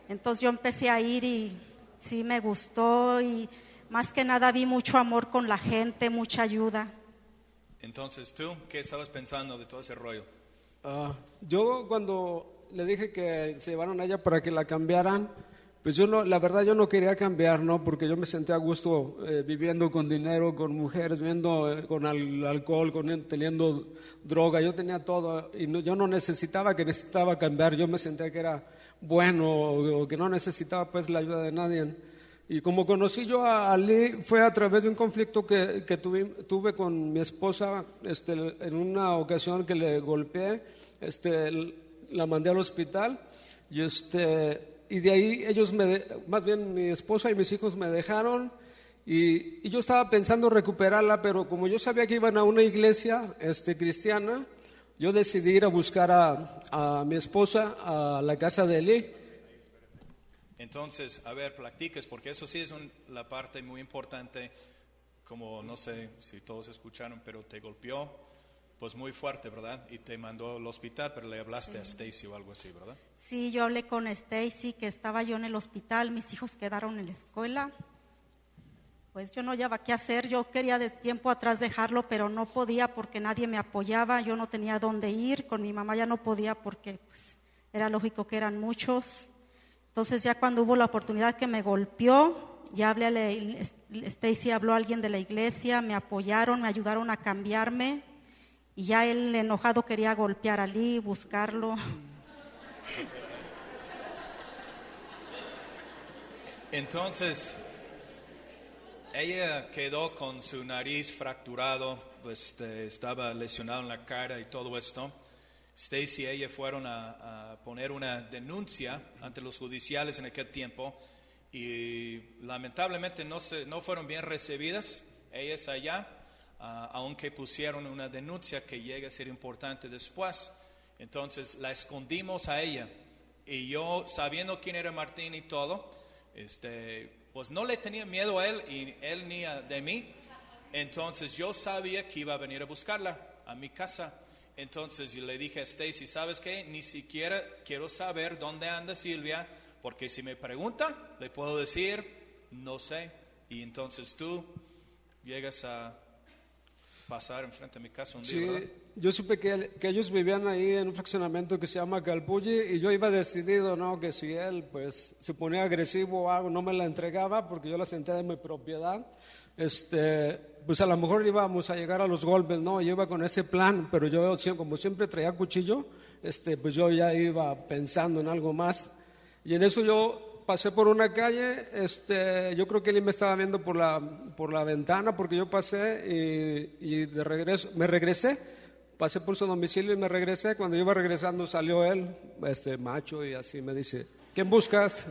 Entonces yo empecé a ir y sí me gustó, y más que nada vi mucho amor con la gente, mucha ayuda. Entonces, ¿tú qué estabas pensando de todo ese rollo? Yo cuando le dije que se llevaron a ella para que la cambiaran, pues la verdad yo no quería cambiar, ¿no? Porque yo me sentía a gusto viviendo con dinero, con mujeres, viviendo con alcohol, teniendo droga. Yo tenía todo y yo no necesitaba cambiar. Yo me sentía que era bueno, o que no necesitaba pues la ayuda de nadie. Y como conocí yo a Lee, fue a través de un conflicto que tuve con mi esposa, en una ocasión que le golpeé, la mandé al hospital, y de ahí más bien mi esposa y mis hijos me dejaron, y yo estaba pensando recuperarla, pero como yo sabía que iban a una iglesia cristiana, yo decidí ir a buscar a mi esposa a la casa de Lee. Entonces, a ver, platiques, porque eso sí es la parte muy importante, como no sé si todos escucharon, pero te golpeó, pues muy fuerte, ¿verdad? Y te mandó al hospital, pero le hablaste a Stacy o algo así, ¿verdad? Sí, yo hablé con Stacy, que estaba yo en el hospital, mis hijos quedaron en la escuela. Pues yo no hallaba qué hacer, yo quería de tiempo atrás dejarlo, pero no podía porque nadie me apoyaba, yo no tenía dónde ir, con mi mamá ya no podía porque pues, era lógico que eran muchos. Entonces ya cuando hubo la oportunidad que me golpeó, ya Stacy habló a alguien de la iglesia, me apoyaron, me ayudaron a cambiarme y ya él enojado quería golpear a Lee, buscarlo. Entonces, ella quedó con su nariz fracturado, pues estaba lesionado en la cara y todo esto. Stacy y ella fueron a poner una denuncia ante los judiciales en aquel tiempo y lamentablemente no fueron bien recibidas ellas allá, aunque pusieron una denuncia que llega a ser importante después. Entonces la escondimos a ella y yo, sabiendo quién era Martín y todo, pues no le tenía miedo a él y él ni de mí. Entonces yo sabía que iba a venir a buscarla a mi casa. Entonces yo le dije a Stacy, ¿sabes qué? Ni siquiera quiero saber dónde anda Silvia, porque si me pregunta, le puedo decir, no sé. Y entonces tú llegas a pasar enfrente de mi casa un día, Sí, ¿verdad? yo supe que ellos vivían ahí en un fraccionamiento que se llama Calpulli y yo iba decidido, ¿no? Que si él pues se ponía agresivo o algo, no me la entregaba porque yo la sentía de mi propiedad. Pues a lo mejor íbamos a llegar a los golpes, ¿no? Yo iba con ese plan, pero yo como siempre traía cuchillo, pues yo ya iba pensando en algo más. Y en eso yo pasé por una calle, yo creo que él me estaba viendo por la ventana porque yo pasé y de regreso, me regresé, pasé por su domicilio y me regresé. Cuando yo iba regresando salió él, macho, y así me dice, ¿quién buscas?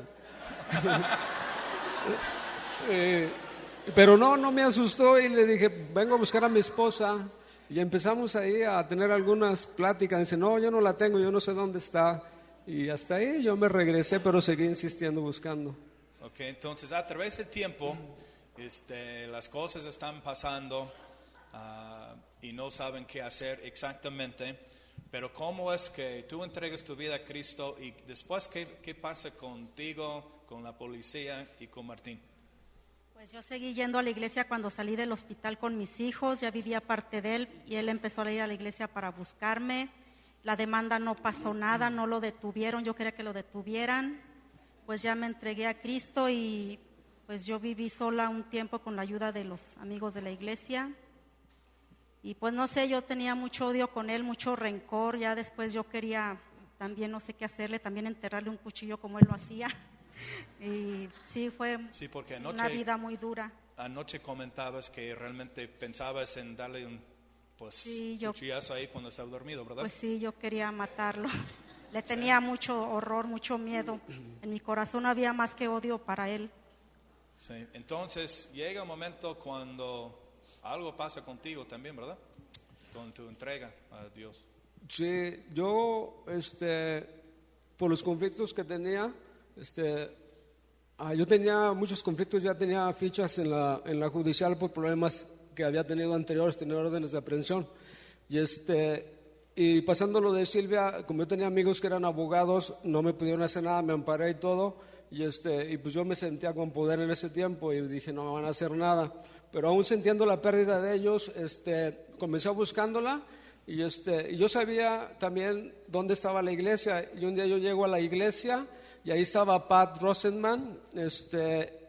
Pero no me asustó y le dije, vengo a buscar a mi esposa. Y empezamos ahí a tener algunas pláticas. Dice, no, yo no la tengo, yo no sé dónde está. Y hasta ahí yo me regresé, pero seguí insistiendo buscando. Ok, entonces a través del tiempo, las cosas están pasando y no saben qué hacer exactamente. Pero ¿cómo es que tú entregas tu vida a Cristo y después qué pasa contigo, con la policía y con Martín? Pues yo seguí yendo a la iglesia cuando salí del hospital con mis hijos, ya vivía parte de él y él empezó a ir a la iglesia para buscarme. La demanda no pasó nada, no lo detuvieron, yo quería que lo detuvieran. Pues ya me entregué a Cristo y pues yo viví sola un tiempo con la ayuda de los amigos de la iglesia. Y pues no sé, yo tenía mucho odio con él, mucho rencor, ya después yo quería también no sé qué hacerle, también enterrarle un cuchillo como él lo hacía. Y sí, fue porque una vida muy dura. Anoche comentabas que realmente pensabas en darle un cuchillazo ahí cuando estaba dormido, ¿verdad? Pues sí, yo quería matarlo. Le tenía mucho horror, mucho miedo. En mi corazón había más que odio para él. Sí, entonces llega un momento cuando algo pasa contigo también, ¿verdad? Con tu entrega a Dios. Sí, yo, por los conflictos que tenía, yo tenía muchos conflictos, ya tenía fichas en la judicial por problemas que había tenido anteriores, tenía órdenes de aprehensión. Y pasando lo de Silvia, como yo tenía amigos que eran abogados, no me pudieron hacer nada, me amparé y todo. Y pues yo me sentía con poder en ese tiempo y dije, no me van a hacer nada. Pero aún sintiendo la pérdida de ellos, comencé buscándola. Y yo sabía también dónde estaba la iglesia. Y un día yo llego a la iglesia y ahí estaba Pat Rosenman.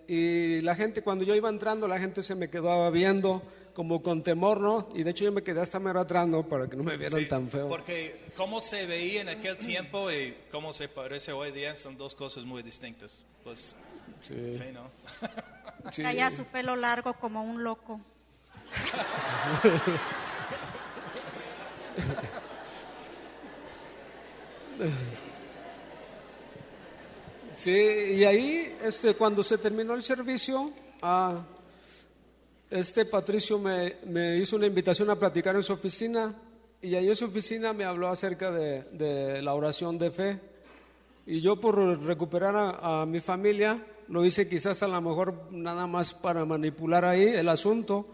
Y la gente, cuando yo iba entrando, la gente se me quedaba viendo como con temor, ¿no? Y de hecho yo me quedé hasta medio atrás, ¿no? Para que no me vieran tan feo. Porque cómo se veía en aquel tiempo y cómo se parece hoy día son dos cosas muy distintas. Pues, sí, ¿no? Sí. Traía su pelo largo como un loco. Sí, y ahí cuando se terminó el servicio, Patricio me hizo una invitación a platicar en su oficina, y ahí en su oficina me habló acerca de la oración de fe. Y yo, por recuperar a mi familia, lo hice quizás a lo mejor nada más para manipular ahí el asunto.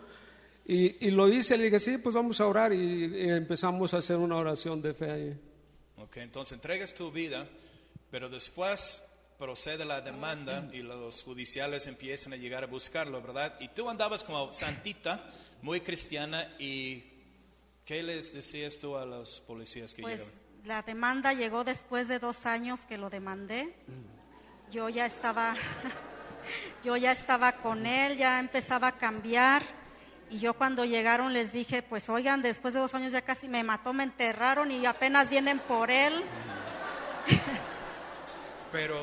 Y lo hice, le dije, sí, pues vamos a orar y empezamos a hacer una oración de fe ahí. Ok, entonces entregas tu vida, pero después procede la demanda y los judiciales empiezan a llegar a buscarlo, ¿verdad? Y tú andabas como santita, muy cristiana, y ¿qué les decías tú a los policías que Pues llegaron? la demanda llegó después de 2 años que lo demandé. Yo ya estaba con él, ya empezaba a cambiar. Y yo cuando llegaron les dije, pues oigan, después de 2 años ya casi me mató, me enterraron y apenas vienen por él. Pero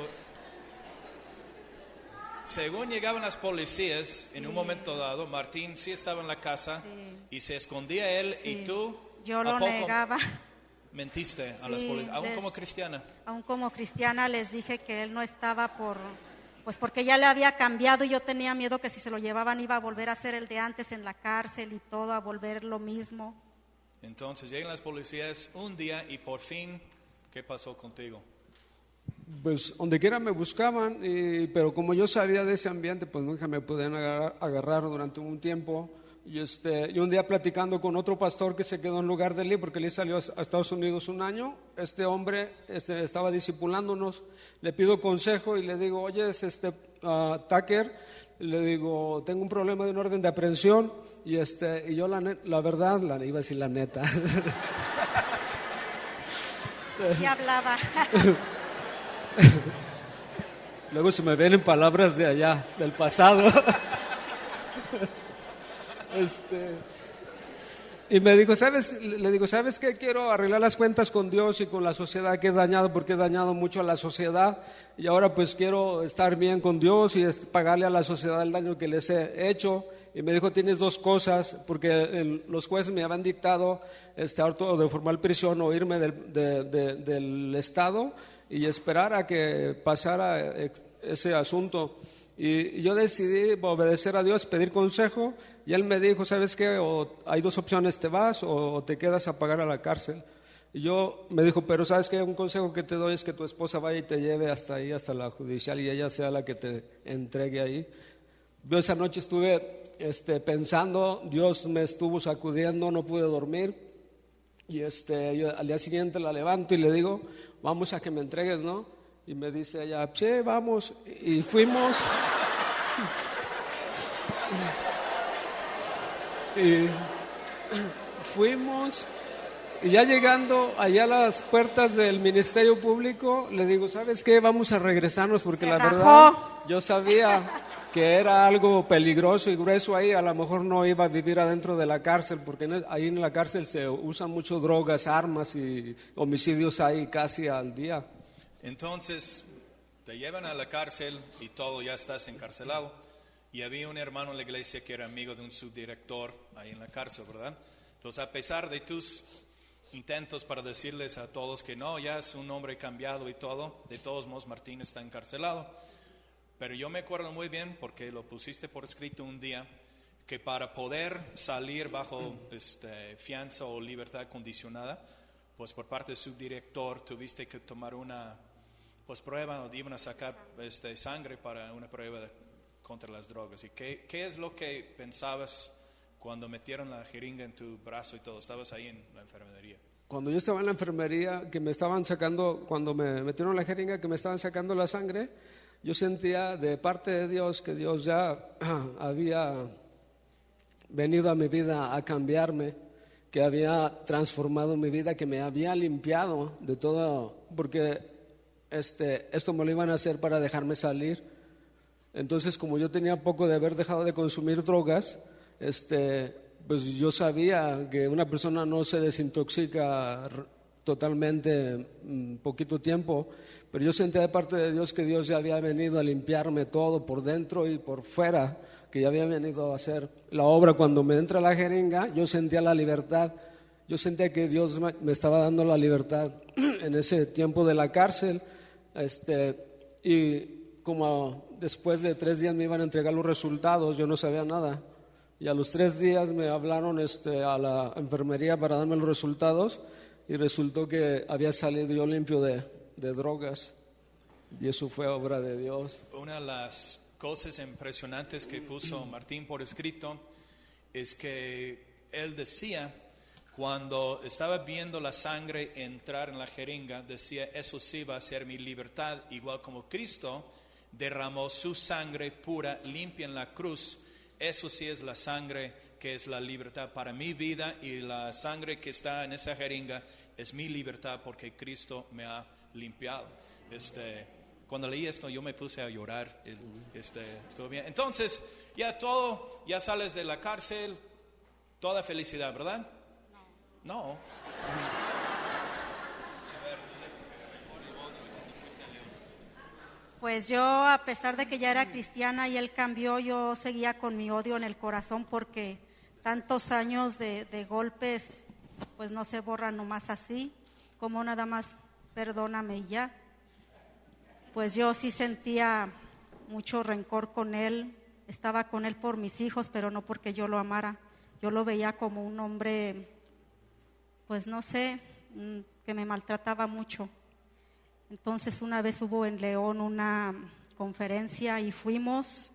según llegaban las policías, en un momento dado, Martín sí estaba en la casa y se escondía él Sí. y tú Yo ¿a lo poco negaba. mentiste a las Sí, policías, aún como cristiana. Aún como cristiana les dije que él no estaba porque ya le había cambiado y yo tenía miedo que si se lo llevaban iba a volver a ser el de antes en la cárcel y todo, a volver lo mismo. Entonces llegan las policías un día y por fin, ¿qué pasó contigo? Pues donde quiera me buscaban, pero como yo sabía de ese ambiente, pues nunca me podían agarrar durante un tiempo. Y un día platicando con otro pastor que se quedó en lugar de Lee, porque Lee salió a Estados Unidos 1 año, este hombre estaba discipulándonos, le pido consejo y le digo, oye, Tucker, le digo, tengo un problema de un orden de aprehensión, y yo la verdad, iba a decir la neta. Sí hablaba. Luego se me vienen palabras de allá, del pasado. Y me dijo, le digo, ¿sabes qué? Quiero arreglar las cuentas con Dios y con la sociedad que he dañado, porque he dañado mucho a la sociedad, y ahora pues quiero estar bien con Dios y pagarle a la sociedad el daño que les he hecho. Y me dijo, tienes 2 cosas, porque los jueces me habían dictado harto de formal prisión o irme del Estado y esperar a que pasara ese asunto. Y yo decidí obedecer a Dios, pedir consejo, y él me dijo, ¿sabes qué? Hay 2 opciones, te vas o te quedas a pagar a la cárcel. Y yo me dijo, pero ¿sabes qué? Un consejo que te doy es que tu esposa vaya y te lleve hasta ahí, hasta la judicial, y ella sea la que te entregue ahí. Yo esa noche estuve pensando, Dios me estuvo sacudiendo, no pude dormir, y yo al día siguiente la levanto y le digo, vamos a que me entregues, ¿no? Y me dice ella, sí, vamos, y fuimos. Y fuimos, y ya llegando allá a las puertas del Ministerio Público, le digo, ¿sabes qué? Vamos a regresarnos, porque Se la rajó. verdad, yo sabía que era algo peligroso y grueso ahí, a lo mejor no iba a vivir adentro de la cárcel, porque ahí en la cárcel se usan mucho drogas, armas y homicidios ahí casi al día. Entonces te llevan a la cárcel y todo, ya estás encarcelado. Y había un hermano en la iglesia que era amigo de un subdirector ahí en la cárcel, ¿verdad? Entonces, a pesar de tus intentos para decirles a todos que no, ya es un hombre cambiado y todo, de todos modos Martín está encarcelado. Pero yo me acuerdo muy bien, porque lo pusiste por escrito un día, que para poder salir bajo fianza o libertad condicionada, pues por parte del subdirector tuviste que tomar una prueba, o iban a sacar sangre para una prueba contra las drogas. ¿Y qué es lo que pensabas cuando metieron la jeringa en tu brazo y todo? ¿Estabas ahí en la enfermería? Cuando yo estaba en la enfermería, que me estaban sacando, cuando me metieron la jeringa, que me estaban sacando la sangre, yo sentía de parte de Dios que Dios ya había venido a mi vida a cambiarme, que había transformado mi vida, que me había limpiado de todo, porque esto me lo iban a hacer para dejarme salir. Entonces, como yo tenía poco de haber dejado de consumir drogas, pues yo sabía que una persona no se desintoxica totalmente en poquito tiempo, pero yo sentía de parte de Dios que Dios ya había venido a limpiarme todo por dentro y por fuera, que ya había venido a hacer la obra. Cuando me entra la jeringa, yo sentía la libertad, yo sentía que Dios me estaba dando la libertad en ese tiempo de la cárcel, y como después de 3 días me iban a entregar los resultados, yo no sabía nada, y a los 3 días me hablaron a la enfermería para darme los resultados, y resultó que había salido yo limpio de drogas, y eso fue obra de Dios. Una de las cosas impresionantes que puso Martín por escrito es que él decía, cuando estaba viendo la sangre entrar en la jeringa, decía, eso sí va a ser mi libertad, igual como Cristo derramó su sangre pura, limpia en la cruz. Eso sí es la sangre que es la libertad para mi vida, y la sangre que está en esa jeringa es mi libertad porque Cristo me ha limpiado. Cuando leí esto yo me puse a llorar. Estuvo bien. Entonces ya sales de la cárcel, toda felicidad, ¿verdad? No. Pues yo, a pesar de que ya era cristiana y él cambió, yo seguía con mi odio en el corazón porque tantos años de golpes pues no se borran nomás así, como nada más perdóname y ya. Pues yo sí sentía mucho rencor con él, estaba con él por mis hijos, pero no porque yo lo amara. Yo lo veía como un hombre, pues no sé, que me maltrataba mucho. Entonces una vez hubo en León una conferencia y fuimos,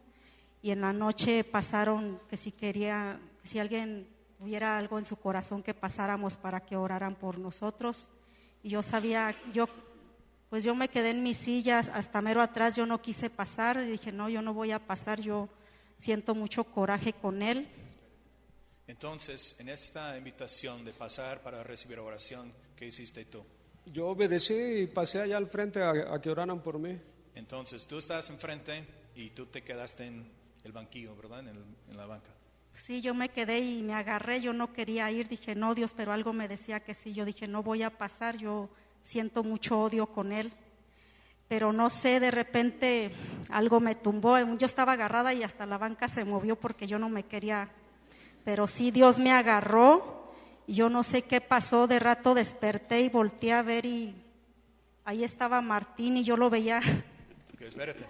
y en la noche pasaron que si alguien hubiera algo en su corazón, que pasáramos para que oraran por nosotros. Y yo sabía, yo me quedé en mis sillas hasta mero atrás, yo no quise pasar, y dije no, yo no voy a pasar, yo siento mucho coraje con él. Entonces, en esta invitación de pasar para recibir oración, ¿qué hiciste tú? Yo obedecí y pasé allá al frente a que oraran por mí. Entonces, tú estás enfrente y tú te quedaste en el banquillo, ¿verdad? En la banca. Sí, yo me quedé y me agarré, yo no quería ir, dije no Dios, pero algo me decía que sí, yo dije no voy a pasar, yo siento mucho odio con él. Pero no sé, de repente algo me tumbó, yo estaba agarrada y hasta la banca se movió porque yo no me quería, pero sí Dios me agarró. Y yo no sé qué pasó, de rato desperté y volteé a ver y ahí estaba Martín y yo lo veía. Okay, espérate.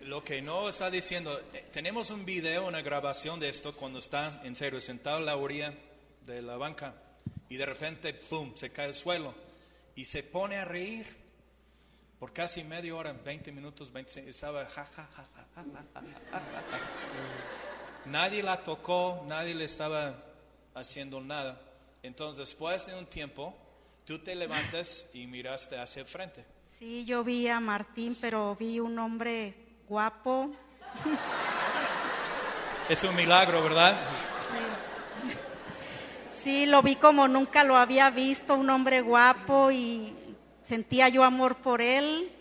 Lo que no está diciendo, tenemos un video, una grabación de esto cuando está en serio sentado en la orilla de la banca y de repente, pum, se cae al suelo y se pone a reír por casi media hora, 20 minutos, 25, estaba Nadie la tocó, nadie le estaba haciendo nada. Entonces después de un tiempo tú te levantas y miraste hacia el frente. Sí, yo vi a Martín, pero vi un hombre guapo. Es un milagro, ¿verdad? Sí, lo vi como nunca lo había visto, un hombre guapo, y sentía yo amor por él.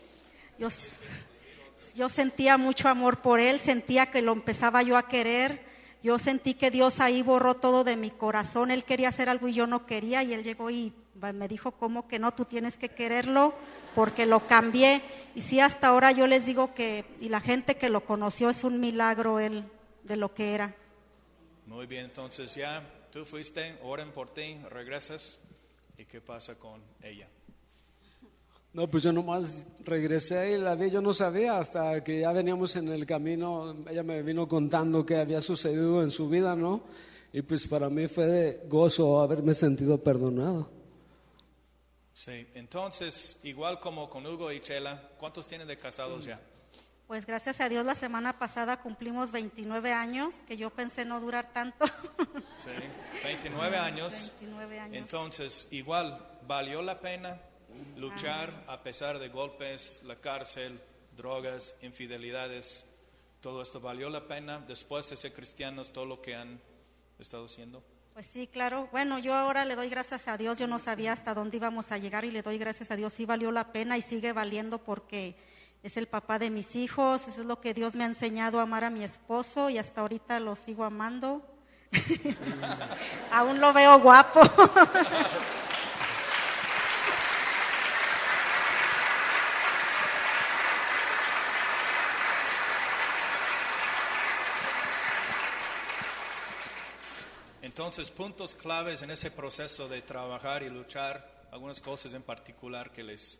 Yo sentía mucho amor por él, sentía que lo empezaba yo a querer. Yo sentí que Dios ahí borró todo de mi corazón. Él quería hacer algo y yo no quería, y él llegó y me dijo, ¿cómo que no? Tú tienes que quererlo porque lo cambié. Y sí, hasta ahora yo les digo que, y la gente que lo conoció, es un milagro él de lo que era. Muy bien, entonces ya tú fuiste, oren por ti, regresas, ¿y qué pasa con ella? No, pues yo nomás regresé y la vi, yo no sabía, hasta que ya veníamos en el camino, ella me vino contando qué había sucedido en su vida, ¿no? Y pues para mí fue de gozo haberme sentido perdonado. Sí, entonces, igual como con Hugo y Chela, ¿cuántos tienen de casados ya? Pues gracias a Dios la semana pasada cumplimos 29 años, que yo pensé no durar tanto. Sí, 29 años. 29 años. Entonces, igual, ¿valió la pena luchar a pesar de golpes, la cárcel, drogas, infidelidades? ¿Todo esto valió la pena después de ser cristianos, todo lo que han estado haciendo? Pues sí, claro. Bueno, yo ahora le doy gracias a Dios. Yo no sabía hasta dónde íbamos a llegar y le doy gracias a Dios. Sí valió la pena y sigue valiendo porque es el papá de mis hijos. Eso es lo que Dios me ha enseñado, a amar a mi esposo, y hasta ahorita lo sigo amando. Aún lo veo guapo. Entonces, puntos claves en ese proceso de trabajar y luchar, algunas cosas en particular que les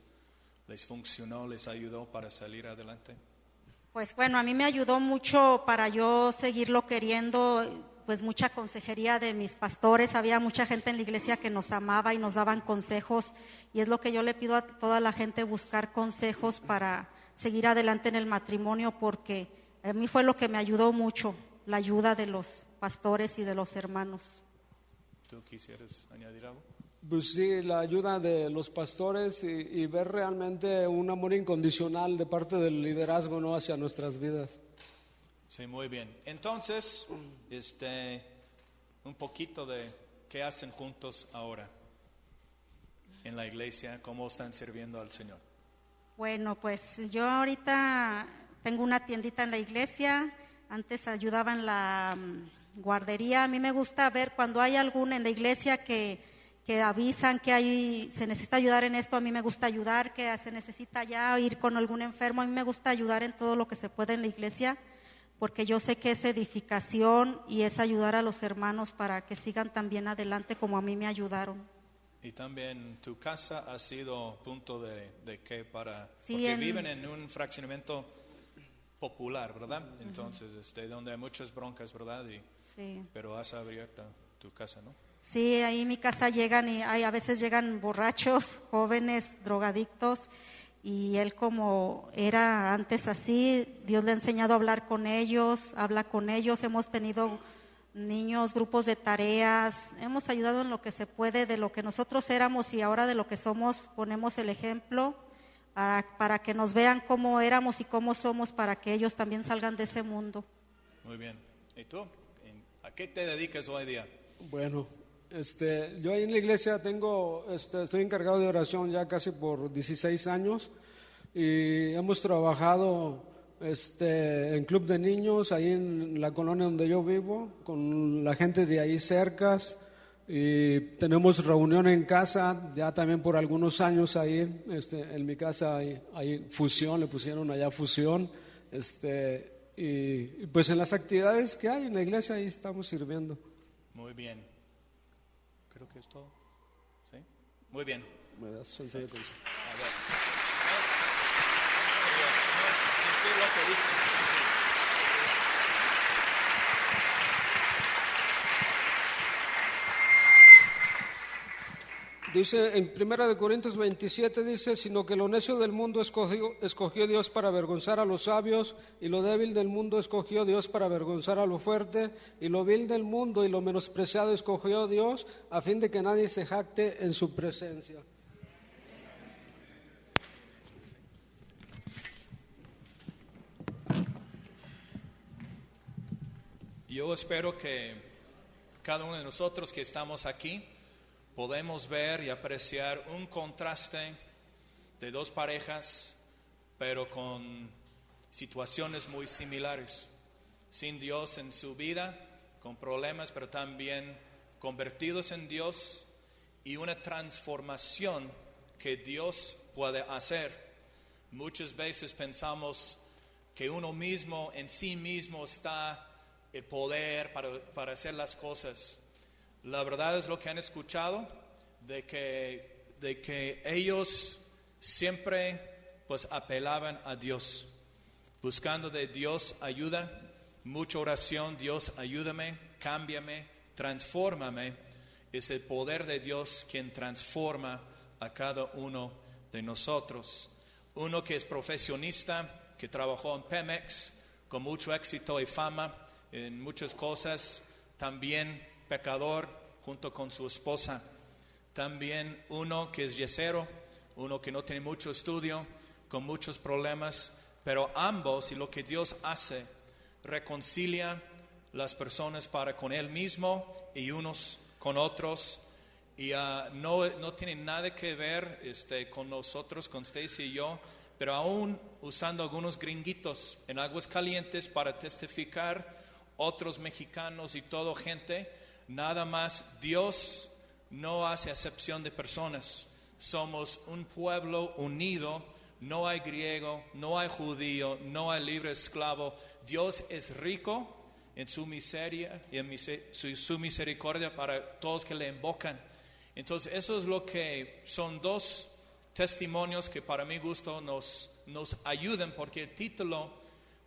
funcionó, les ayudó para salir adelante. Pues bueno, a mí me ayudó mucho para yo seguirlo queriendo, pues mucha consejería de mis pastores. Había mucha gente en la iglesia que nos amaba y nos daban consejos, y es lo que yo le pido a toda la gente, buscar consejos para seguir adelante en el matrimonio, porque a mí fue lo que me ayudó mucho. la ayuda de los pastores y de los hermanos. ¿Tú quisieras añadir algo? Pues sí, la ayuda de los pastores y ver realmente un amor incondicional de parte del liderazgo, ¿no?, hacia nuestras vidas. Sí, muy bien. Entonces, un poquito de qué hacen juntos ahora en la iglesia, cómo están sirviendo al Señor. Bueno, pues yo ahorita tengo una tiendita en la iglesia, antes ayudaba en la guardería. A mí me gusta ver cuando hay alguno en la iglesia que avisan que se necesita ayudar en esto, a mí me gusta ayudar, que se necesita ya ir con algún enfermo, a mí me gusta ayudar en todo lo que se puede en la iglesia, porque yo sé que es edificación y es ayudar a los hermanos para que sigan también adelante como a mí me ayudaron. Y también tu casa ha sido punto de qué para... Sí, porque viven en un fraccionamiento popular, ¿verdad? Entonces, donde hay muchas broncas, ¿verdad? Sí. Pero has abierto tu casa, ¿no? Sí, ahí en mi casa llegan y a veces llegan borrachos, jóvenes, drogadictos, y él como era antes así, Dios le ha enseñado a hablar con ellos, habla con ellos, hemos tenido niños, grupos de tareas, hemos ayudado en lo que se puede, de lo que nosotros éramos y ahora de lo que somos, ponemos el ejemplo para que nos vean cómo éramos y cómo somos, para que ellos también salgan de ese mundo. Muy bien. ¿Y tú? ¿A qué te dedicas hoy día? Bueno, yo ahí en la iglesia estoy encargado de oración ya casi por 16 años y hemos trabajado en club de niños ahí en la colonia donde yo vivo con la gente de ahí cercas, y tenemos reunión en casa ya también por algunos años ahí en mi casa hay fusión, le pusieron allá fusión, y pues en las actividades que hay en la iglesia ahí estamos sirviendo. Muy bien. Creo que es todo. ¿Sí? Muy bien. ¿Me das chance de pensar? A ver. Sí, lo que dice. Dice en 1 Corintios 27, dice, sino que lo necio del mundo escogió Dios para avergonzar a los sabios, y lo débil del mundo escogió Dios para avergonzar a lo fuerte, y lo vil del mundo y lo menospreciado escogió Dios, a fin de que nadie se jacte en su presencia. Yo espero que cada uno de nosotros que estamos aquí podemos ver y apreciar un contraste de dos parejas, pero con situaciones muy similares, sin Dios en su vida, con problemas, pero también convertidos en Dios, y una transformación que Dios puede hacer. Muchas veces pensamos que uno mismo, en sí mismo, está el poder para hacer las cosas. La verdad es lo que han escuchado, de que ellos siempre pues apelaban a Dios, buscando de Dios ayuda, mucha oración, Dios ayúdame, cámbiame, transfórmame. Es el poder de Dios quien transforma a cada uno de nosotros. Uno que es profesionista, que trabajó en Pemex con mucho éxito y fama en muchas cosas, también pecador junto con su esposa. También uno que es yesero, uno que no tiene mucho estudio, con muchos problemas, pero ambos, y lo que Dios hace, reconcilia las personas para con Él mismo y unos con otros, y no tiene nada que ver con nosotros, con Stacy y yo, pero aún usando algunos gringuitos en Aguascalientes para testificar, otros mexicanos y todo gente. Nada más, Dios no hace acepción de personas. Somos un pueblo unido, no hay griego, no hay judío, no hay libre esclavo. Dios es rico en su miseria y en su misericordia para todos que le invocan. Entonces, eso es lo que son dos testimonios que para mi gusto nos ayudan, porque el título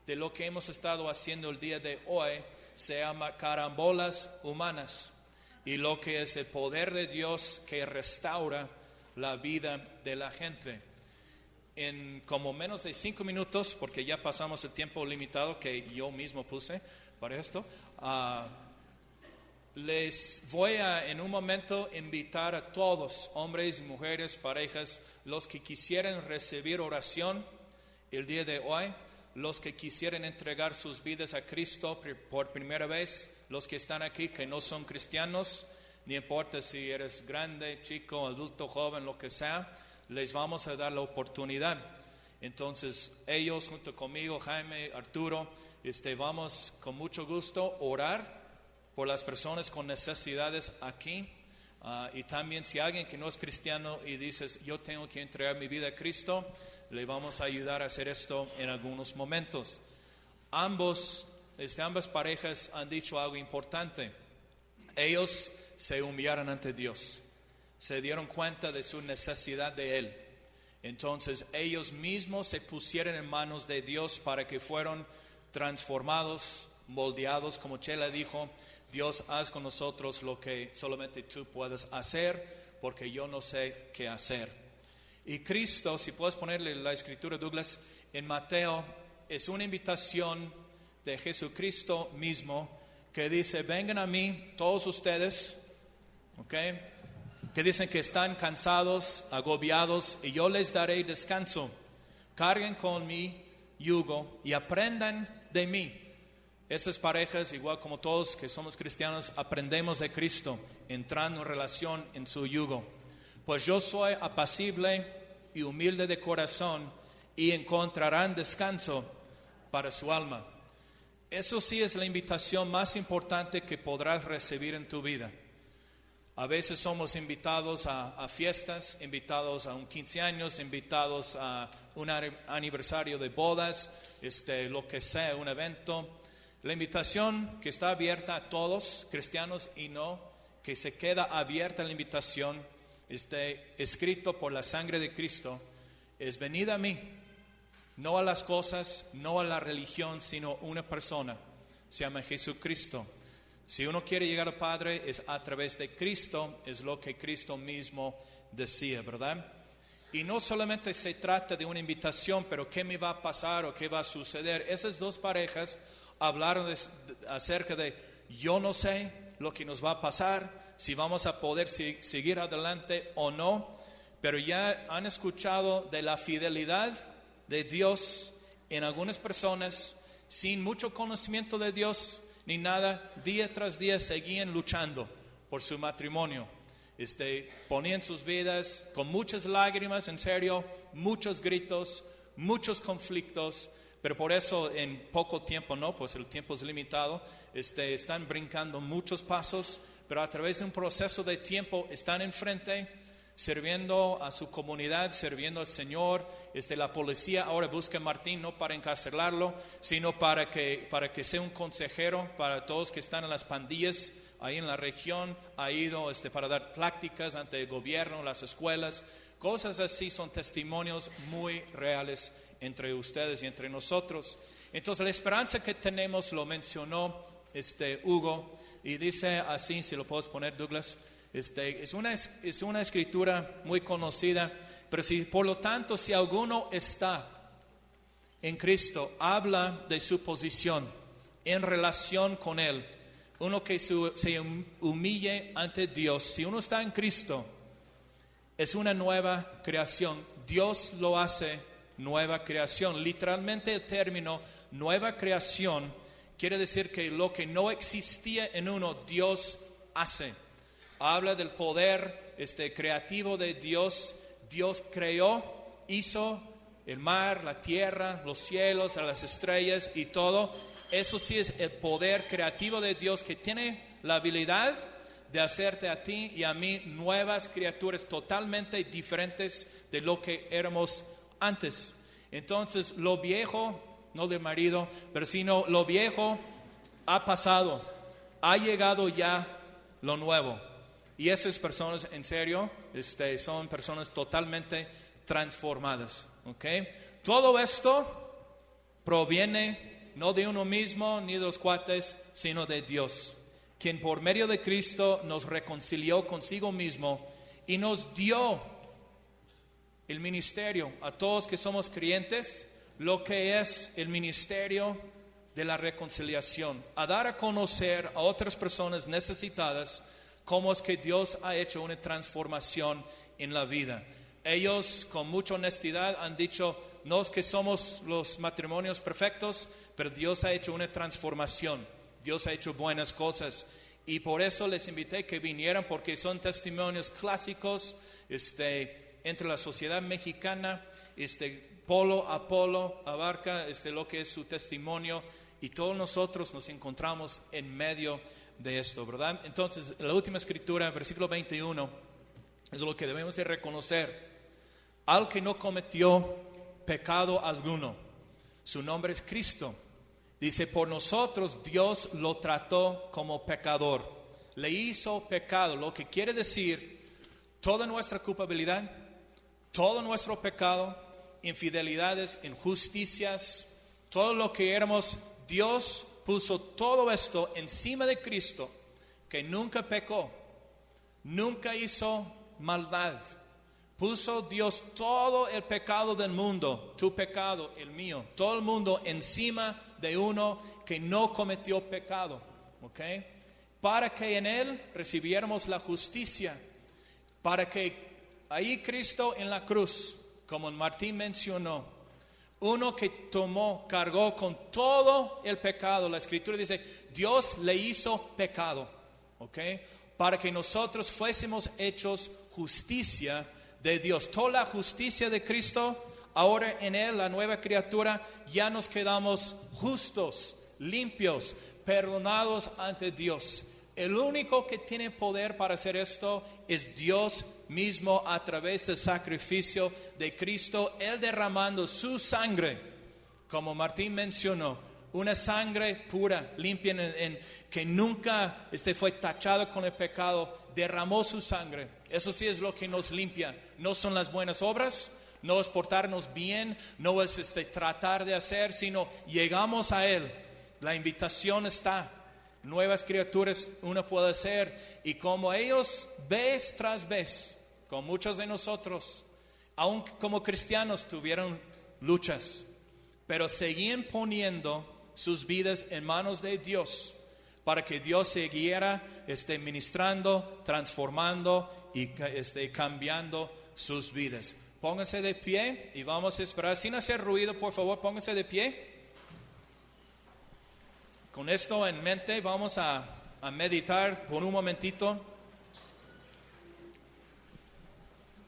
de lo que hemos estado haciendo el día de hoy se llama Carambolas Humanas, y lo que es el poder de Dios que restaura la vida de la gente. En como menos de 5 minutos, porque ya pasamos el tiempo limitado que yo mismo puse, para esto. Les voy a en un momento invitar a todos, hombres y mujeres, parejas, los que quisieran recibir oración el día de hoy, los que quisieran entregar sus vidas a Cristo por primera vez, los que están aquí que no son cristianos, ni importa si eres grande, chico, adulto, joven, lo que sea, les vamos a dar la oportunidad. Entonces ellos junto conmigo, Jaime, Arturo, vamos con mucho gusto a orar por las personas con necesidades aquí. Y también si alguien que no es cristiano y dices, yo tengo que entregar mi vida a Cristo, le vamos a ayudar a hacer esto en algunos momentos. Ambas parejas han dicho algo importante. Ellos se humillaron ante Dios, se dieron cuenta de su necesidad de Él. Entonces ellos mismos se pusieron en manos de Dios para que fueran transformados, moldeados, como Chela dijo. Dios, haz con nosotros lo que solamente tú puedes hacer, porque yo no sé qué hacer. Y Cristo, si puedes ponerle la escritura, Douglas, en Mateo, es una invitación de Jesucristo mismo que dice, vengan a mí todos ustedes, que dicen que están cansados, agobiados, y yo les daré descanso. Carguen con mi yugo y aprendan de mí. Estas parejas, igual como todos que somos cristianos, aprendemos de Cristo, entrando en relación en su yugo. Pues yo soy apacible y humilde de corazón, y encontrarán descanso para su alma. Eso sí es la invitación más importante que podrás recibir en tu vida. A veces somos invitados a fiestas, invitados a un 15 años, invitados a un aniversario de bodas, lo que sea, un evento. La invitación que está abierta a todos, cristianos y no, que se queda abierta la invitación, escrito por la sangre de Cristo, es venid a mí, no a las cosas, no a la religión, sino una persona, se llama Jesucristo. Si uno quiere llegar al Padre es a través de Cristo, es lo que Cristo mismo decía, ¿verdad? Y no solamente se trata de una invitación, pero ¿qué me va a pasar o qué va a suceder? Esas dos parejas hablaron acerca de, yo no sé lo que nos va a pasar, si vamos a poder seguir adelante o no, pero ya han escuchado de la fidelidad de Dios en algunas personas, sin mucho conocimiento de Dios ni nada, día tras día seguían luchando por su matrimonio. Ponían sus vidas con muchas lágrimas, en serio, muchos gritos, muchos conflictos, pero por eso en poco tiempo, ¿no? Pues el tiempo es limitado, están brincando muchos pasos, pero a través de un proceso de tiempo están enfrente, sirviendo a su comunidad, sirviendo al Señor. La policía ahora busca a Martín no para encarcelarlo, sino para que sea un consejero para todos que están en las pandillas ahí en la región. Ha ido para dar prácticas ante el gobierno, las escuelas, cosas así. Son testimonios muy reales entre ustedes y entre nosotros. Entonces la esperanza que tenemos, lo mencionó Hugo, y dice así, si lo puedes poner, Douglas, es una escritura muy conocida, pero por lo tanto, si alguno está en Cristo, habla de su posición en relación con Él, uno que se humille ante Dios. Si uno está en Cristo, es una nueva creación. Dios lo hace nueva creación. Literalmente el término nueva creación quiere decir que lo que no existía en uno, Dios hace. Habla del poder creativo de Dios. Dios creó, hizo el mar, la tierra, los cielos, las estrellas y todo. Eso sí es el poder creativo de Dios, que tiene la habilidad de hacerte a ti y a mí nuevas criaturas totalmente diferentes de lo que éramos antes. Entonces lo viejo, no del marido, pero sino lo viejo ha pasado, ha llegado ya lo nuevo. Y esas personas, en serio, son personas totalmente transformadas. ¿Okay? Todo esto proviene no de uno mismo ni de los cuates, sino de Dios, quien por medio de Cristo nos reconcilió consigo mismo y nos dio el ministerio a todos que somos creyentes, lo que es el ministerio de la reconciliación, a dar a conocer a otras personas necesitadas cómo es que Dios ha hecho una transformación en la vida. Ellos con mucha honestidad han dicho, no es que somos los matrimonios perfectos, pero Dios ha hecho una transformación, Dios ha hecho buenas cosas. Y por eso les invité que vinieran, porque son testimonios clásicos entre la sociedad mexicana. Polo a polo abarca lo que es su testimonio, y todos nosotros nos encontramos en medio de esto, ¿verdad? Entonces, la última escritura, versículo 21, es lo que debemos de reconocer. Al que no cometió pecado alguno, su nombre es Cristo. Dice, por nosotros Dios lo trató como pecador, le hizo pecado, lo que quiere decir toda nuestra culpabilidad, todo nuestro pecado, infidelidades, injusticias, todo lo que éramos, Dios puso todo esto encima de Cristo, que nunca pecó, nunca hizo maldad. Puso Dios todo el pecado del mundo, tu pecado, el mío, todo el mundo encima de uno que no cometió pecado, ¿ok? Para que en Él recibiéramos la justicia, para que ahí Cristo en la cruz, como Martín mencionó, uno que cargó con todo el pecado. La Escritura dice, Dios le hizo pecado, ¿ok? Para que nosotros fuésemos hechos justicia de Dios. Toda la justicia de Cristo, ahora en Él, la nueva criatura, ya nos quedamos justos, limpios, perdonados ante Dios. El único que tiene poder para hacer esto es Dios mismo, a través del sacrificio de Cristo, Él derramando su sangre, como Martín mencionó, una sangre pura, limpia, que nunca fue tachada con el pecado, derramó su sangre. Eso sí es lo que nos limpia. No son las buenas obras, no es portarnos bien, no es tratar de hacer, sino llegamos a Él. La invitación está. Nuevas criaturas uno puede ser, y como ellos vez tras vez, con muchos de nosotros, aun como cristianos, tuvieron luchas, pero seguían poniendo sus vidas en manos de Dios, para que Dios siguiera ministrando, transformando y cambiando sus vidas. Pónganse de pie y vamos a esperar sin hacer ruido, por favor, pónganse de pie. Con esto en mente vamos a meditar por un momentito.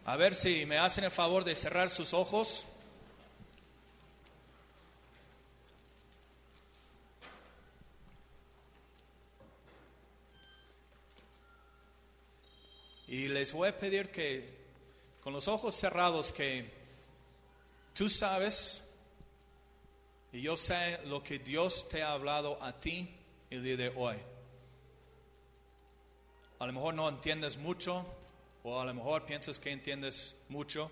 A ver si me hacen el favor de cerrar sus ojos. Y les voy a pedir que con los ojos cerrados, que tú sabes y yo sé lo que Dios te ha hablado a ti el día de hoy. A lo mejor no entiendes mucho, o a lo mejor piensas que entiendes mucho,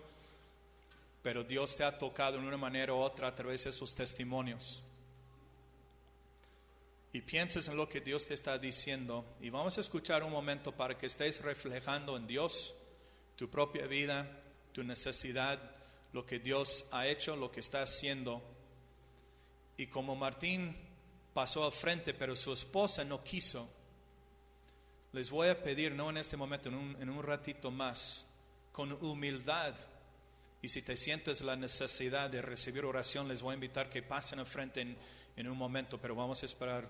pero Dios te ha tocado de una manera u otra a través de esos testimonios. Y piensas en lo que Dios te está diciendo, y vamos a escuchar un momento para que estés reflejando en Dios tu propia vida, tu necesidad, lo que Dios ha hecho, lo que está haciendo. Y como Martín pasó al frente, pero su esposa no quiso, les voy a pedir, no en este momento, en un ratito más, con humildad. Y si te sientes la necesidad de recibir oración, les voy a invitar que pasen al frente en un momento, pero vamos a esperar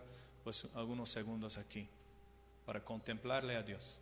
algunos segundos aquí para contemplarle a Dios.